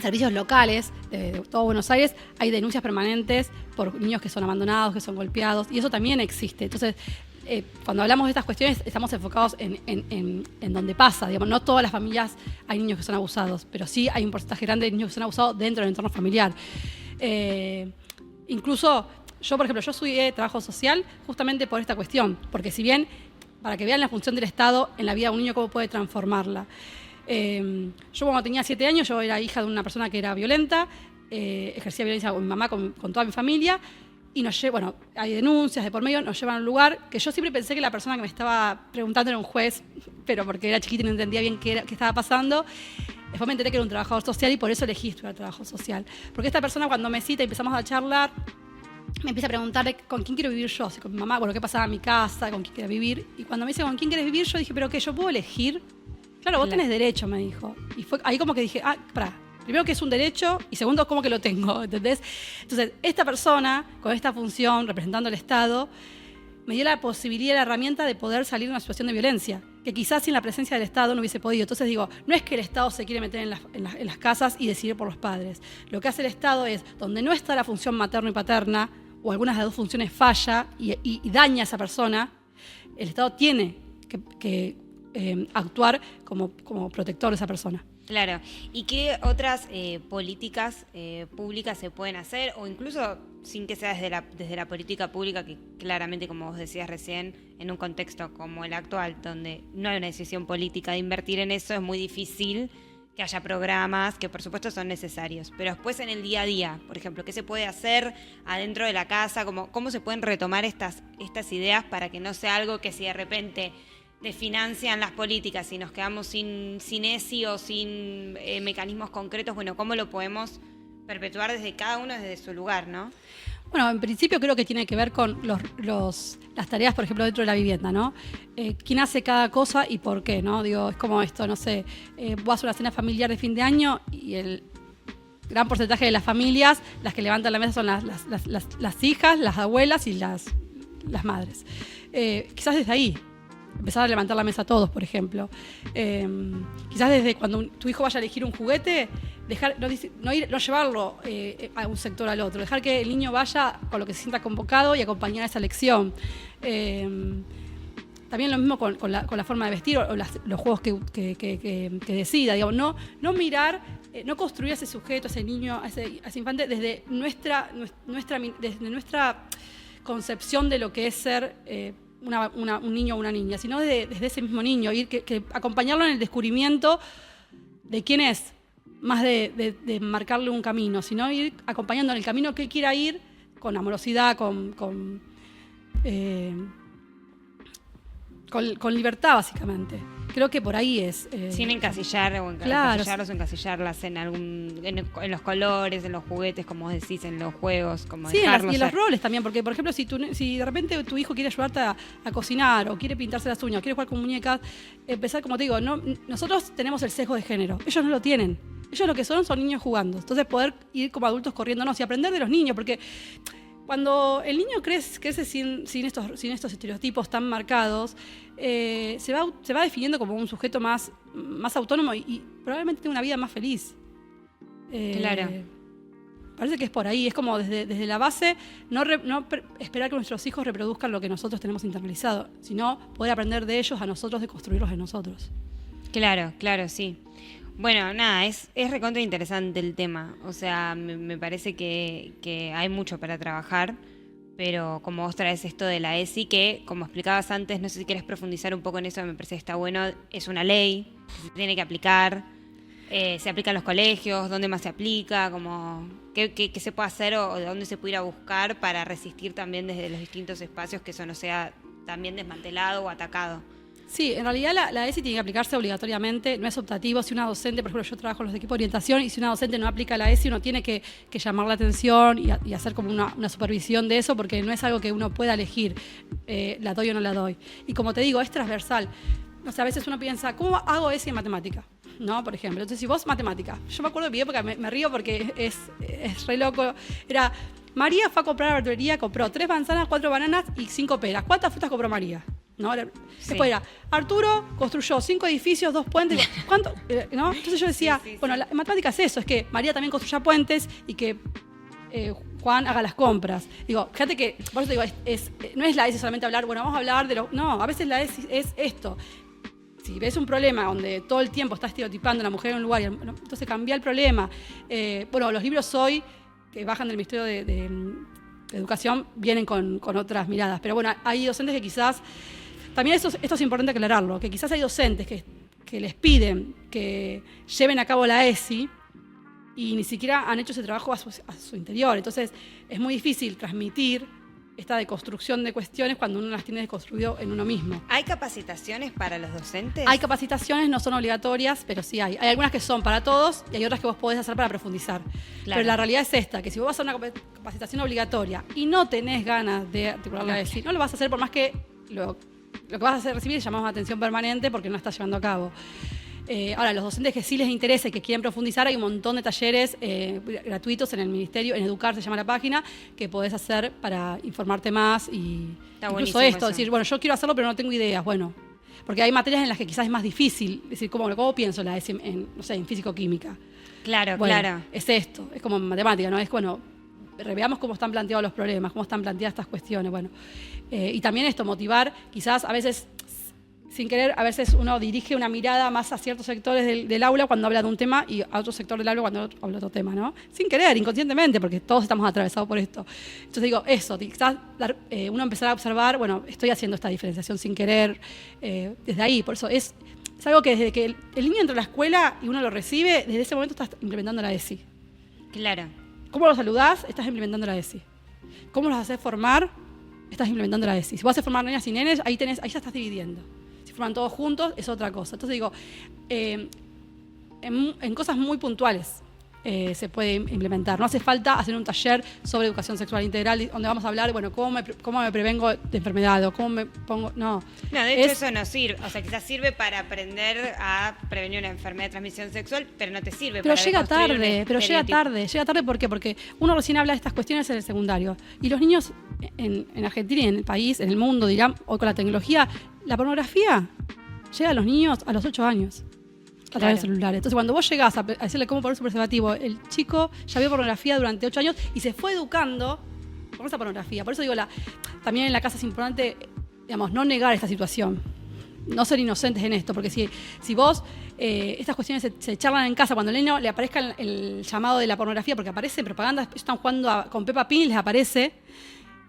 servicios locales de todo Buenos Aires hay denuncias permanentes por niños que son abandonados, que son golpeados, y eso también existe. Entonces, cuando hablamos de estas cuestiones estamos enfocados en donde pasa, digamos, no todas las familias hay niños que son abusados, pero sí hay un porcentaje grande de niños que son abusados dentro del entorno familiar. Incluso yo, por ejemplo, estudié trabajo social justamente por esta cuestión, porque si bien, para que vean la función del Estado en la vida de un niño, cómo puede transformarla. Yo cuando tenía 7 años, yo era hija de una persona que era violenta, ejercía violencia con mi mamá, con toda mi familia, y hay denuncias de por medio, nos llevan a un lugar que yo siempre pensé que la persona que me estaba preguntando era un juez, pero porque era chiquita y no entendía bien qué estaba pasando. Después me enteré que era un trabajador social y por eso elegí estudiar trabajo social. Porque esta persona cuando me cita y empezamos a charlar, me empieza a preguntar con quién quiero vivir yo, con mi mamá, qué pasaba en mi casa, con quién quiero vivir. Y cuando me dice con quién quieres vivir, yo dije, ¿pero qué? ¿Yo puedo elegir? Claro, vos tenés derecho, me dijo. Y fue ahí como que dije, pará, primero, que es un derecho, y segundo, cómo que lo tengo, ¿entendés? Entonces, esta persona, con esta función, representando al Estado, me dio la posibilidad, la herramienta de poder salir de una situación de violencia, que quizás sin la presencia del Estado no hubiese podido. Entonces digo, no es que el Estado se quiere meter en las casas y decidir por los padres. Lo que hace el Estado es, donde no está la función materno y paterna, o algunas de las dos funciones falla y daña a esa persona, el Estado tiene que actuar como protector de esa persona. Claro. ¿Y qué otras políticas públicas se pueden hacer? O incluso sin que sea desde la política pública, que claramente, como vos decías recién, en un contexto como el actual, donde no hay una decisión política de invertir en eso, es muy difícil que haya programas que por supuesto son necesarios. Pero después en el día a día, por ejemplo, ¿qué se puede hacer adentro de la casa? ¿Cómo se pueden retomar estas ideas para que no sea algo que si de repente desfinancian las políticas y nos quedamos sin ESI o sin mecanismos concretos? Bueno, ¿cómo lo podemos perpetuar desde cada uno desde su lugar, no? Bueno, en principio creo que tiene que ver con las tareas, por ejemplo, dentro de la vivienda, ¿no? ¿Quién hace cada cosa y por qué, no? Digo, es como esto, no sé, vos haces una cena familiar de fin de año y el gran porcentaje de las familias, las que levantan la mesa son las hijas, las abuelas y las madres. Quizás desde ahí empezar a levantar la mesa a todos, por ejemplo. Quizás desde cuando tu hijo vaya a elegir un juguete, no llevarlo a un sector al otro, dejar que el niño vaya con lo que se sienta convocado y acompañar a esa elección. También lo mismo con la forma de vestir o los juegos que decida. Digamos, no mirar, no construir a ese sujeto, a ese niño, a ese infante desde nuestra concepción de lo que es ser un niño o una niña, sino desde ese mismo niño, que acompañarlo en el descubrimiento de quién es, más de marcarle un camino, sino ir acompañando en el camino que él quiera ir, con amorosidad, con libertad, básicamente. Creo que por ahí es. Sin encasillar o encasillarlos o encasillarlas en los colores, en los juguetes, como vos decís, en los juegos, como sí, y en los roles también, porque por ejemplo, si de repente tu hijo quiere ayudarte a cocinar o quiere pintarse las uñas, o quiere jugar con muñecas, empezar, como te digo, nosotros tenemos el sesgo de género, ellos no lo tienen. Ellos lo que son niños jugando. Entonces poder ir como adultos corriéndonos y aprender de los niños, porque cuando el niño crece sin estos estereotipos tan marcados, se va definiendo como un sujeto más autónomo y probablemente tenga una vida más feliz. Claro. Parece que es por ahí, es como desde la base, no esperar que nuestros hijos reproduzcan lo que nosotros tenemos internalizado, sino poder aprender de ellos a nosotros, de construirlos en nosotros. Claro, sí. Bueno, nada, es recontra interesante el tema. O sea, me parece que hay mucho para trabajar, pero como vos traes esto de la ESI, que como explicabas antes, no sé si querés profundizar un poco en eso, me parece que está bueno, es una ley que se tiene que aplicar, se aplica en los colegios, ¿dónde más se aplica? Como, ¿qué se puede hacer o de dónde se puede ir a buscar para resistir también desde los distintos espacios que eso no sea también desmantelado o atacado? Sí, en realidad la ESI tiene que aplicarse obligatoriamente, no es optativo. Si una docente, por ejemplo, yo trabajo en los equipos de orientación, y si una docente no aplica la ESI, uno tiene que llamar la atención y hacer como una supervisión de eso, porque no es algo que uno pueda elegir, la doy o no la doy. Y como te digo, es transversal. O sea, a veces uno piensa, ¿cómo hago ESI en matemática? ¿No? Por ejemplo, entonces si vos matemática, yo me acuerdo de mi época, me río porque es re loco, era, María fue a comprar a la verdulería, compró 3 manzanas, 4 bananas y 5 peras. ¿Cuántas frutas compró María? ¿No? Sí. Después era, Arturo construyó 5 edificios, 2 puentes, ¿cuánto? ¿No? Entonces yo decía, sí. Bueno, en matemáticas es eso, es que María también construya puentes y que Juan haga las compras. Digo, fíjate que, por eso te digo, no es la ESI solamente hablar, bueno, vamos a hablar de no, a veces la ESI es esto. Si ves un problema donde todo el tiempo está estereotipando a la mujer en un lugar, entonces cambia el problema. Bueno, los libros hoy, que bajan del Ministerio de Educación, vienen con otras miradas. Pero bueno, hay docentes que quizás... También esto es importante aclararlo, que quizás hay docentes que les piden que lleven a cabo la ESI y ni siquiera han hecho ese trabajo a su interior. Entonces, es muy difícil transmitir esta deconstrucción de cuestiones cuando uno las tiene desconstruido en uno mismo. ¿Hay capacitaciones para los docentes? Hay capacitaciones, no son obligatorias, pero sí hay. Hay algunas que son para todos y hay otras que vos podés hacer para profundizar. Claro. Pero la realidad es esta, que si vos vas a una capacitación obligatoria y no tenés ganas de articular la ESI, no lo vas a hacer por más que lo que vas a hacer recibir es llamado a atención permanente porque no estás llevando a cabo. Ahora, los docentes que sí les interesa y que quieren profundizar, hay un montón de talleres gratuitos en el Ministerio, en Educar se llama la página, que podés hacer para informarte más y Está incluso buenísimo esto, eso. decir, bueno, yo quiero hacerlo pero no tengo ideas, bueno, porque hay materias en las que quizás es más difícil, decir, ¿cómo pienso la ESI no sé, en físico-química? Claro, Bueno, claro. es esto, es como matemática, ¿no? Es bueno, reveamos cómo están planteados los problemas, cómo están planteadas estas cuestiones, bueno. Y también esto, motivar, quizás a veces, sin querer, a veces uno dirige una mirada más a ciertos sectores del aula cuando habla de un tema y a otro sector del aula cuando habla de otro tema, ¿no? Sin querer, inconscientemente, porque todos estamos atravesados por esto. Entonces digo, eso, quizás uno empezar a observar, bueno, estoy haciendo esta diferenciación sin querer, desde ahí, por eso es algo que desde que el niño entra a la escuela y uno lo recibe, desde ese momento estás implementando la ESI. Claro. ¿Cómo los saludás? Estás implementando la ESI. ¿Cómo los haces formar? Estás implementando la ESI. Si vos haces formar nenas y nenes, ahí ya estás dividiendo. Si forman todos juntos, es otra cosa. Entonces digo, en cosas muy puntuales se puede implementar. No hace falta hacer un taller sobre educación sexual integral donde vamos a hablar, bueno, cómo me prevengo de enfermedad o cómo me pongo... No, de hecho eso no sirve. O sea, quizás sirve para aprender a prevenir una enfermedad de transmisión sexual, pero no te sirve para deconstruir un estereotipo. Llega tarde, ¿por qué? Porque uno recién habla de estas cuestiones en el secundario. Y los niños en Argentina y en el país, en el mundo, dirán, hoy con la tecnología, la pornografía llega a los niños a los 8 años. A través del celular. Entonces, cuando vos llegás a decirle cómo poner su preservativo, el chico ya vio pornografía durante 8 años y se fue educando con esa pornografía. Por eso digo, también en la casa es importante, digamos, no negar esta situación. No ser inocentes en esto, porque si vos, estas cuestiones se charlan en casa, cuando al niño le aparezca el llamado de la pornografía, porque aparece en propaganda, están jugando con Peppa Pig y les aparece,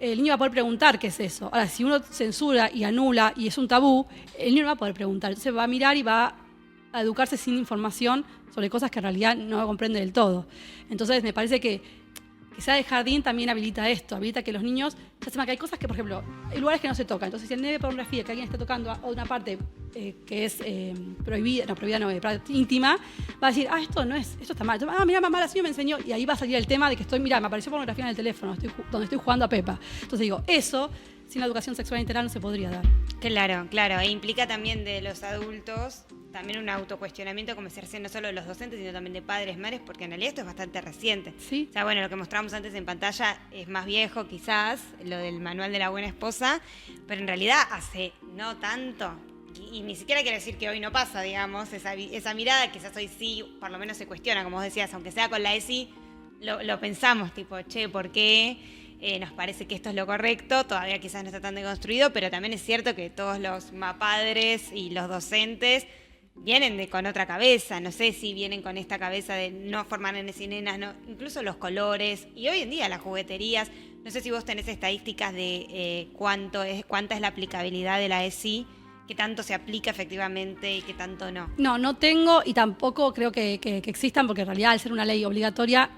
el niño va a poder preguntar qué es eso. Ahora, si uno censura y anula y es un tabú, el niño no va a poder preguntar. Entonces va a mirar y va a educarse sin información sobre cosas que en realidad no comprende del todo. Entonces me parece que sea de jardín también habilita esto, habilita que los niños ya sepan que hay cosas que, por ejemplo, hay lugares que no se tocan. Entonces, si el nene ve pornografía, que alguien está tocando a una parte que es prohibida, íntima, va a decir, esto está mal. Entonces, mira, mamá, la señora me enseñó, y ahí va a salir el tema de que me apareció pornografía en el teléfono, donde estoy jugando a Pepa. Entonces digo, eso, sin la educación sexual integral no se podría dar. Claro, e implica también de los adultos también un autocuestionamiento, como se hace no solo de los docentes, sino también de padres, madres, porque en realidad esto es bastante reciente. ¿Sí? O sea, bueno, lo que mostramos antes en pantalla es más viejo quizás, lo del manual de la buena esposa, pero en realidad hace no tanto, y ni siquiera quiere decir que hoy no pasa, digamos, esa mirada quizás hoy sí, por lo menos se cuestiona, como vos decías, aunque sea con la ESI, lo pensamos, tipo, ¿por qué? Nos parece que esto es lo correcto, todavía quizás no está tan deconstruido, pero también es cierto que todos los padres y los docentes vienen con otra cabeza, no sé si vienen con esta cabeza de no formar nenes y nenas, no, incluso los colores, y hoy en día las jugueterías, no sé si vos tenés estadísticas de cuánta es la aplicabilidad de la ESI, qué tanto se aplica efectivamente y qué tanto no. No tengo y tampoco creo que existan, porque en realidad al ser una ley obligatoria,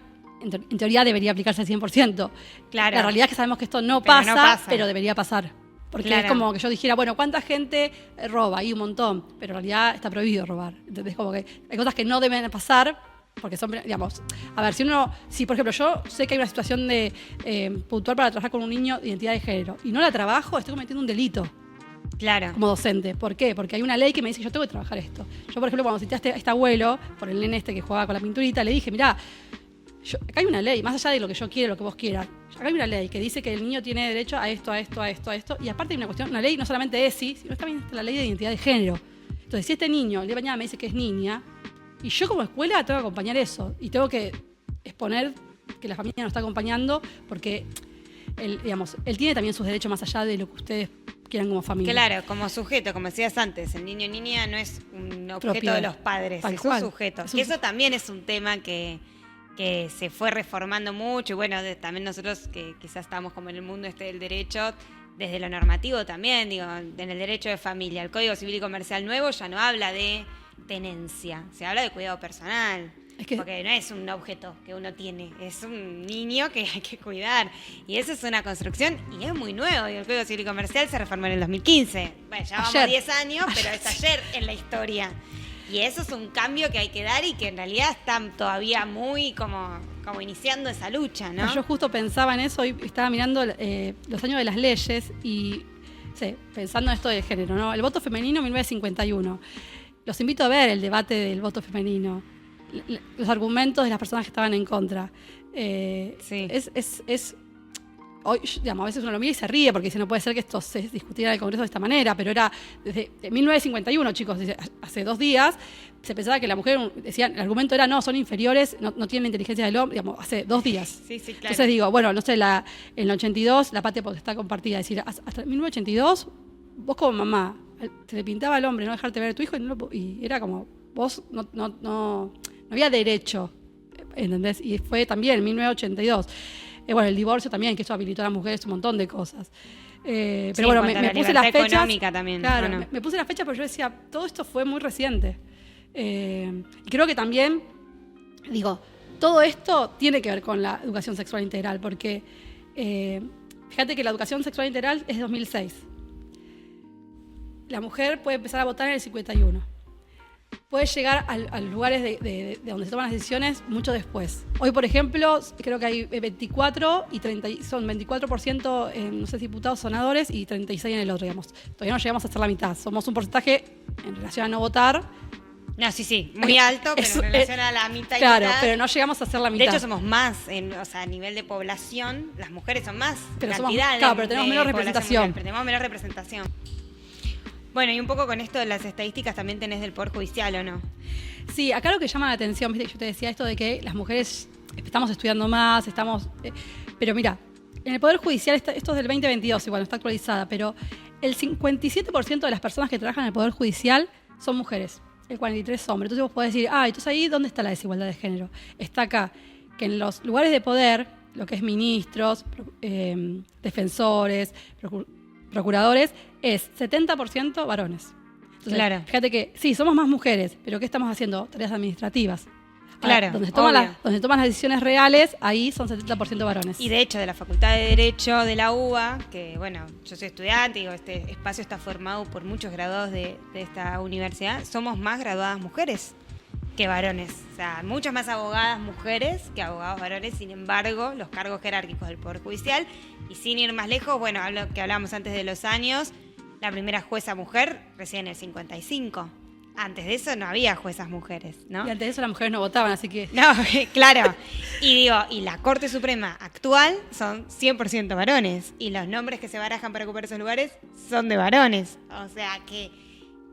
en teoría debería aplicarse al 100%. Claro. La realidad es que sabemos que esto no pasa, pero debería pasar. Porque claro, es como que yo dijera, bueno, ¿cuánta gente roba? Y un montón, pero en realidad está prohibido robar. Entonces, como que hay cosas que no deben pasar, porque son, digamos, a ver, si por ejemplo yo sé que hay una situación de puntual para trabajar con un niño de identidad de género y no la trabajo, estoy cometiendo un delito. Claro. Como docente. ¿Por qué? Porque hay una ley que me dice que yo tengo que trabajar esto. Yo, por ejemplo, cuando cité a este abuelo, por el nene que jugaba con la pinturita, le dije, mirá, acá hay una ley, más allá de lo que yo quiera, lo que vos quieras, acá hay una ley que dice que el niño tiene derecho a esto, y aparte hay una ley, no solamente ESI, sino también está la ley de identidad de género. Entonces, si este niño el día de mañana me dice que es niña, y yo como escuela tengo que acompañar eso, y tengo que exponer que la familia nos está acompañando, porque él tiene también sus derechos más allá de lo que ustedes quieran como familia. Claro, como sujeto, como decías antes, el niño y niña no es un objeto de los padres, es un sujeto. Que eso también es un tema que se fue reformando mucho, y bueno, también nosotros que quizás estamos como en el mundo del derecho, desde lo normativo también, digo, en el derecho de familia, el Código Civil y Comercial nuevo ya no habla de tenencia, se habla de cuidado personal, porque no es un objeto que uno tiene, es un niño que hay que cuidar, y eso es una construcción, y es muy nuevo, y el Código Civil y Comercial se reformó en el 2015, bueno, ya vamos 10 años, pero es ayer en la historia. Y eso es un cambio que hay que dar y que en realidad están todavía muy como iniciando esa lucha, ¿no? Yo justo pensaba en eso y estaba mirando los años de las leyes y pensando en esto de género, ¿no? El voto femenino 1951. los invito a ver el debate del voto femenino, los argumentos de las personas que estaban en contra. Sí. Hoy, digamos, a veces uno lo mira y se ríe porque dice, no puede ser que esto se discutiera en el Congreso de esta manera, pero era desde 1951, chicos, hace 2 días, se pensaba que la mujer, decían, el argumento era, no, son inferiores, no tienen la inteligencia del hombre, digamos, hace 2 días. Sí, claro. Entonces digo, bueno, no sé, en el 82 la patria potestad compartida, es decir, hasta 1982, vos como mamá, te le pintaba al hombre no dejarte ver a tu hijo y era como, vos no había derecho, ¿entendés? Y fue también en 1982. Bueno, el divorcio también, que eso habilitó a las mujeres un montón de cosas. Pero bueno, me puse las fechas. Económica también. Claro, ¿o no? me puse las fechas porque yo decía, todo esto fue muy reciente. Y creo que también, todo esto tiene que ver con la educación sexual integral, porque fíjate que la educación sexual integral es de 2006. La mujer puede empezar a votar en el 51. Puede llegar a lugares de donde se toman las decisiones mucho después. Hoy, por ejemplo, creo que hay 24 y 30, son 24% en, no sé, diputados, senadores y 36 en el otro, digamos. Todavía no llegamos a ser la mitad. Somos un porcentaje en relación a no votar. No, sí, muy alto, pero en relación a la mitad y claro, mitad. pero no llegamos a ser la mitad. De hecho, somos más, a nivel de población, las mujeres son más pero cantidad. Claro, pero tenemos menos representación. Pero tenemos menos representación. Bueno, y un poco con esto de las estadísticas también tenés del Poder Judicial, ¿o no? Sí, acá lo que llama la atención, ¿viste? Yo te decía esto de que las mujeres estamos estudiando más, pero mira, en el Poder Judicial, esto es del 2022, igual no está actualizada, pero el 57% de las personas que trabajan en el Poder Judicial son mujeres, el 43% hombres. Entonces vos podés decir, entonces ahí, ¿dónde está la desigualdad de género? Está acá, que en los lugares de poder, lo que es ministros, defensores, procuradores, es 70% varones. Entonces, claro. Fíjate que sí, somos más mujeres, pero ¿qué estamos haciendo? Tareas administrativas. Claro, donde toman las decisiones reales, ahí son 70% varones. Y de hecho, de la Facultad de Derecho de la UBA, que bueno, yo soy estudiante, este espacio está formado por muchos graduados de esta universidad, somos más graduadas mujeres que varones. O sea, muchas más abogadas mujeres que abogados varones. Sin embargo, los cargos jerárquicos del Poder Judicial, y sin ir más lejos, bueno, que hablábamos antes de los años, la primera jueza mujer recién en el 55. Antes de eso no había juezas mujeres, ¿no? Y antes de eso las mujeres no votaban, así que... No, claro. Y la Corte Suprema actual son 100% varones. Y los nombres que se barajan para ocupar esos lugares son de varones. O sea que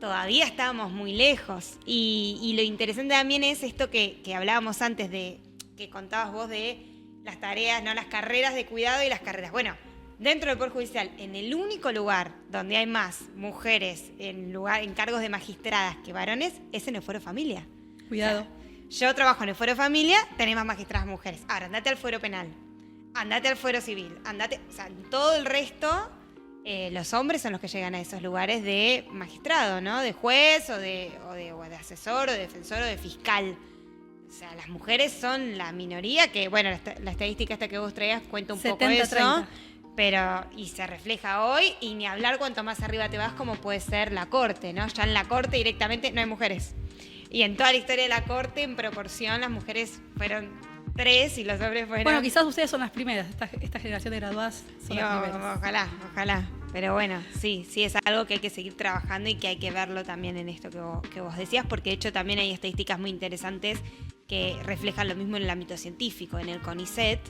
todavía estábamos muy lejos. Y lo interesante también es esto que hablábamos antes, que contabas vos de las tareas, no, las carreras de cuidado y las carreras. Bueno, dentro del Poder Judicial, en el único lugar donde hay más mujeres en cargos de magistradas que varones, es en el Fuero Familia. Cuidado. O sea, yo trabajo en el Fuero Familia, tenés más magistradas mujeres. Ahora, andate al Fuero Penal, andate al Fuero Civil, o sea, todo el resto, los hombres son los que llegan a esos lugares de magistrado, ¿no? De juez o de asesor o de defensor o de fiscal. O sea, las mujeres son la minoría, que bueno, la estadística esta que vos traías cuenta un 70, poco eso. 30. Pero, y se refleja hoy, y ni hablar cuanto más arriba te vas, como puede ser la Corte, ¿no? Ya en la Corte directamente no hay mujeres. Y en toda la historia de la Corte, en proporción, las mujeres fueron 3 y los hombres fueron... Bueno, quizás ustedes son las primeras, esta generación de graduadas son las primeras. Ojalá. Pero bueno, sí, es algo que hay que seguir trabajando y que hay que verlo también en esto que vos decías, porque de hecho también hay estadísticas muy interesantes que reflejan lo mismo en el ámbito científico. En el CONICET,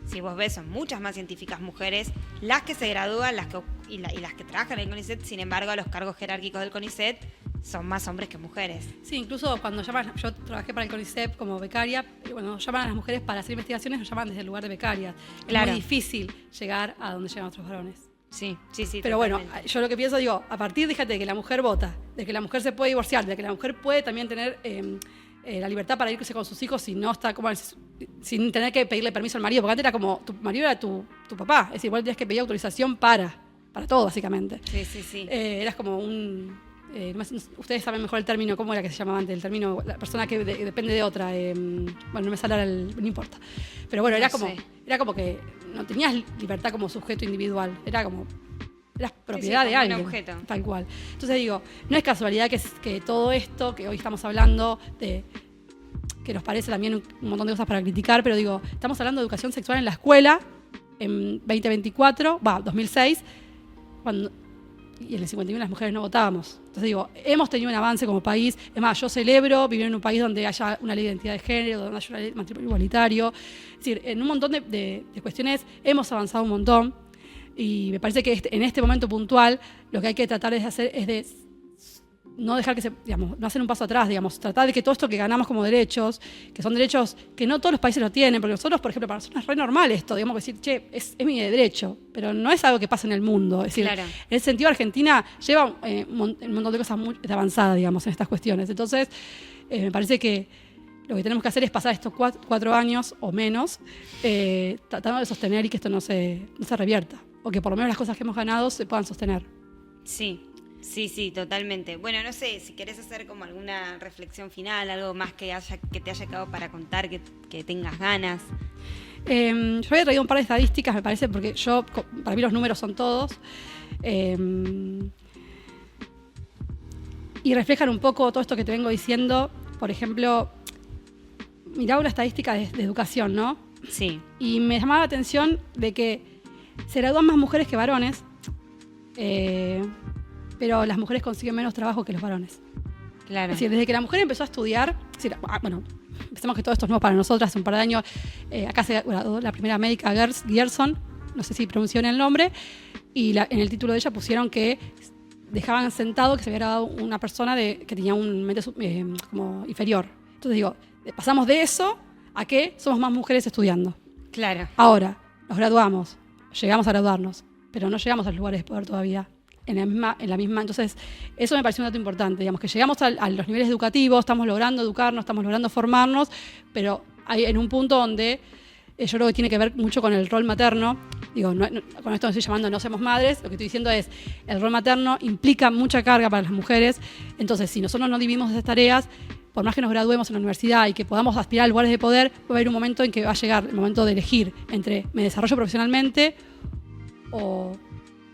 si vos ves, son muchas más científicas mujeres las que se gradúan y las que trabajan en el CONICET. Sin embargo, los cargos jerárquicos del CONICET son más hombres que mujeres. Sí, incluso cuando llaman, yo trabajé para el CONICET como becaria, y bueno, llaman a las mujeres para hacer investigaciones, nos llaman desde el lugar de becaria. Claro. Es muy difícil llegar a donde llegan otros varones. Sí. Pero totalmente. bueno, yo lo que pienso, a partir, fíjate, de que la mujer vota, de que la mujer se puede divorciar, de que la mujer puede también tener la libertad para irse con sus hijos sin tener que pedirle permiso al marido, porque antes era como, tu marido era tu papá, es decir, igual tenías que pedir autorización para todo, básicamente. Sí. Eras como ustedes saben mejor el término, ¿cómo era que se llamaba antes? El término, la persona que depende de otra. Bueno, no me sale ahora no importa. Pero bueno, era como que no tenías libertad como sujeto individual, eras propiedad de alguien. Un objeto. Tal cual. Entonces digo, no es casualidad que todo esto que hoy estamos hablando, que nos parece también un montón de cosas para criticar, pero digo, estamos hablando de educación sexual en la escuela en 2024, 2006, cuando y en el 51 las mujeres no votábamos. Entonces digo, hemos tenido un avance como país. Es más, yo celebro vivir en un país donde haya una ley de identidad de género, donde haya una ley de matrimonio igualitario. Es decir, en un montón de cuestiones hemos avanzado un montón. Y me parece que en este momento puntual lo que hay que tratar de hacer es de no dejar que no hacer un paso atrás, tratar de que todo esto que ganamos como derechos, que son derechos que no todos los países lo tienen, porque nosotros, por ejemplo, para nosotros es re normal esto, decir, che, es mi derecho, pero no es algo que pasa en el mundo. Es decir, claro. En ese sentido Argentina lleva un montón de cosas muy avanzadas, en estas cuestiones. Entonces, me parece que lo que tenemos que hacer es pasar estos 4 años o menos tratando de sostener y que esto no se revierta, o que por lo menos las cosas que hemos ganado se puedan sostener. Sí. Sí, totalmente. Bueno, no sé, si querés hacer como alguna reflexión final, algo más que te haya quedado para contar, que tengas ganas. Yo había traído un par de estadísticas, me parece, porque para mí los números son todos. Y reflejan un poco todo esto que te vengo diciendo. Por ejemplo, miraba una estadística de educación, ¿no? Sí. Y me llamaba la atención de que se gradúan más mujeres que varones. Pero las mujeres consiguen menos trabajo que los varones. Claro. Es decir, desde que la mujer empezó a estudiar, pensamos que todo esto es nuevo para nosotras, hace un par de años, acá se graduó la primera médica Gerson, no sé si pronunció el nombre, y en el título de ella pusieron que dejaban sentado que se había graduado una persona que tenía un mente como inferior. Entonces digo, pasamos de eso a que somos más mujeres estudiando. Claro. Ahora, nos graduamos, llegamos a graduarnos, pero no llegamos a los lugares de poder todavía. En la misma, entonces eso me pareció un dato importante, que llegamos a los niveles educativos, estamos logrando educarnos, estamos logrando formarnos, pero hay en un punto donde yo creo que tiene que ver mucho con el rol materno. Con esto me estoy llamando No Somos Madres, lo que estoy diciendo es el rol materno implica mucha carga para las mujeres, entonces si nosotros no dividimos esas tareas, por más que nos graduemos en la universidad y que podamos aspirar a lugares de poder, va a haber un momento en que va a llegar el momento de elegir entre me desarrollo profesionalmente o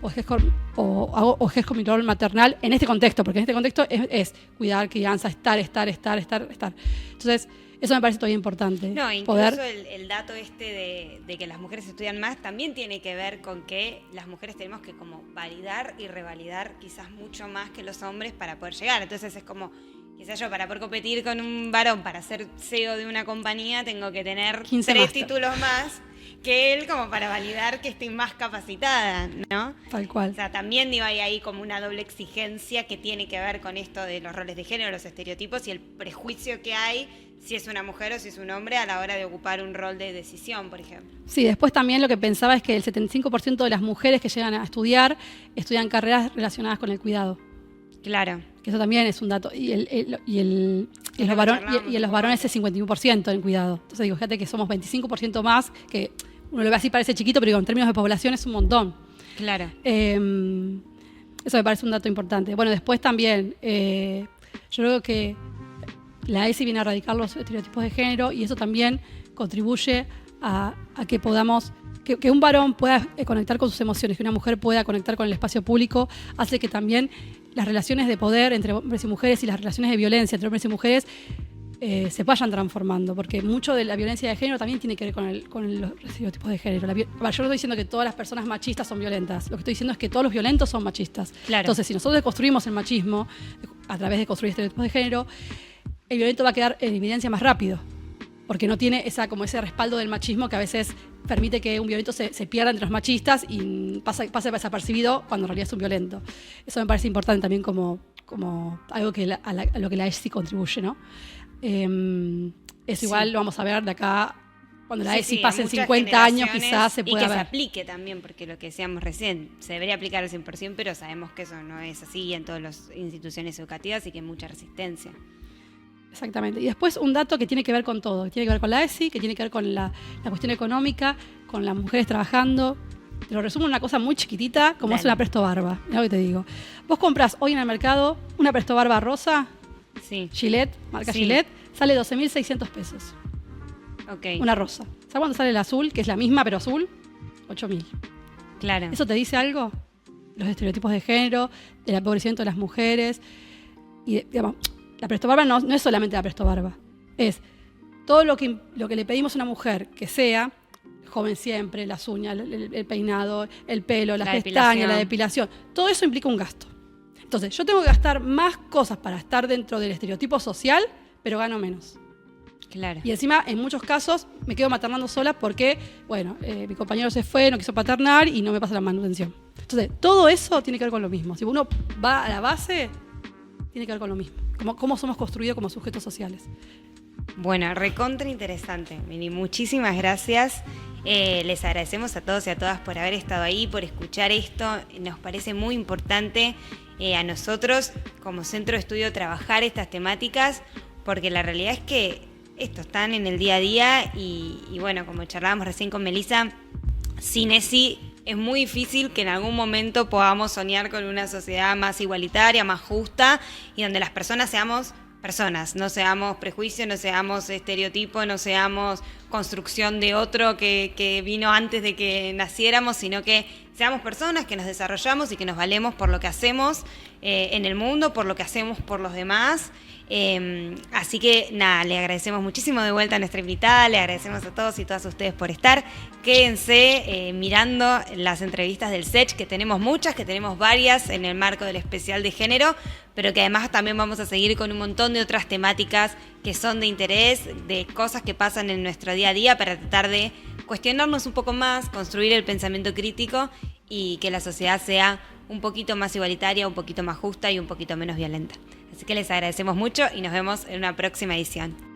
ejerzo mi rol maternal en este contexto, porque en este contexto es cuidar, crianza, estar. Entonces, eso me parece todavía importante. No, incluso el dato de que las mujeres estudian más también tiene que ver con que las mujeres tenemos que como validar y revalidar quizás mucho más que los hombres para poder llegar. Entonces es como, quizás yo para poder competir con un varón para ser CEO de una compañía tengo que tener 3 títulos más que él como para validar que estoy más capacitada, ¿no? Tal cual. O sea, también hay ahí como una doble exigencia que tiene que ver con esto de los roles de género, los estereotipos y el prejuicio que hay si es una mujer o si es un hombre a la hora de ocupar un rol de decisión, por ejemplo. Sí, después también lo que pensaba es que el 75% de las mujeres que llegan a estudiar estudian carreras relacionadas con el cuidado. Claro. Que eso también es un dato. Y en los varones es 51% en cuidado. Entonces digo, fíjate que somos 25% más, que uno lo ve así, parece chiquito, pero en términos de población es un montón. Claro. Eso me parece un dato importante. Bueno, después también, yo creo que la ESI viene a erradicar los estereotipos de género y eso también contribuye a que podamos... Que un varón pueda conectar con sus emociones, que una mujer pueda conectar con el espacio público, hace que también las relaciones de poder entre hombres y mujeres y las relaciones de violencia entre hombres y mujeres se vayan transformando, porque mucho de la violencia de género también tiene que ver con los estereotipos de género. Yo no estoy diciendo que todas las personas machistas son violentas, lo que estoy diciendo es que todos los violentos son machistas. Claro. Entonces, si nosotros deconstruimos el machismo a través de construir estereotipos de género, el violento va a quedar en evidencia más rápido, porque no tiene ese respaldo del machismo que a veces permite que un violento se pierda entre los machistas y pase desapercibido cuando en realidad es un violento. Eso me parece importante también como algo a lo que la ESI contribuye, ¿no? Eso igual lo vamos a ver de acá, cuando la ESI pase en 50 años quizás se pueda ver. Y que se aplique también, porque lo que decíamos recién, se debería aplicar al 100%, pero sabemos que eso no es así en todas las instituciones educativas y que hay mucha resistencia. Exactamente. Y después un dato que tiene que ver con todo, que tiene que ver con la ESI, que tiene que ver con la cuestión económica, con las mujeres trabajando. Te lo resumo en una cosa muy chiquitita, como es una Presto Barba. Mirá lo que te digo. Vos compras hoy en el mercado una Presto Barba rosa, sí. Gillette, marca Gillette, sale 12.600 pesos. Okay. Una rosa. ¿Sabes cuándo sale el azul, que es la misma pero azul? 8.000. Claro. ¿Eso te dice algo? Los estereotipos de género, del empobrecimiento de las mujeres. Y, digamos, la Presto Barba no es solamente la Presto Barba. Es todo lo que le pedimos a una mujer que sea, joven siempre, las uñas, el peinado, el pelo, las La pestañas, la depilación. Todo eso implica un gasto. Entonces, yo tengo que gastar más cosas para estar dentro del estereotipo social, pero gano menos. Claro. Y encima, en muchos casos, me quedo maternando sola porque, bueno, mi compañero se fue, no quiso paternar y no me pasa la manutención. Entonces, todo eso tiene que ver con lo mismo. Si uno va a la base, tiene que ver con lo mismo. Cómo somos construidos como sujetos sociales. Bueno, recontra interesante, Meli. Muchísimas gracias. Les agradecemos a todos y a todas por haber estado ahí, por escuchar esto. Nos parece muy importante a nosotros como centro de estudio trabajar estas temáticas, porque la realidad es que esto están en el día a día y bueno, como charlábamos recién con Melissa, sin ESI es muy difícil que en algún momento podamos soñar con una sociedad más igualitaria, más justa y donde las personas seamos personas, no seamos prejuicios, no seamos estereotipos, no seamos construcción de otro que vino antes de que naciéramos, sino que seamos personas que nos desarrollamos y que nos valemos por lo que hacemos en el mundo, por lo que hacemos por los demás. Así que nada, le agradecemos muchísimo de vuelta a nuestra invitada, le agradecemos a todos y todas ustedes por estar. Quédense mirando las entrevistas del SECH, que tenemos muchas, que tenemos varias en el marco del especial de género, pero que además también vamos a seguir con un montón de otras temáticas que son de interés, de cosas que pasan en nuestro día a día para tratar de cuestionarnos un poco más, construir el pensamiento crítico y que la sociedad sea un poquito más igualitaria, un poquito más justa y un poquito menos violenta. Así que les agradecemos mucho y nos vemos en una próxima edición.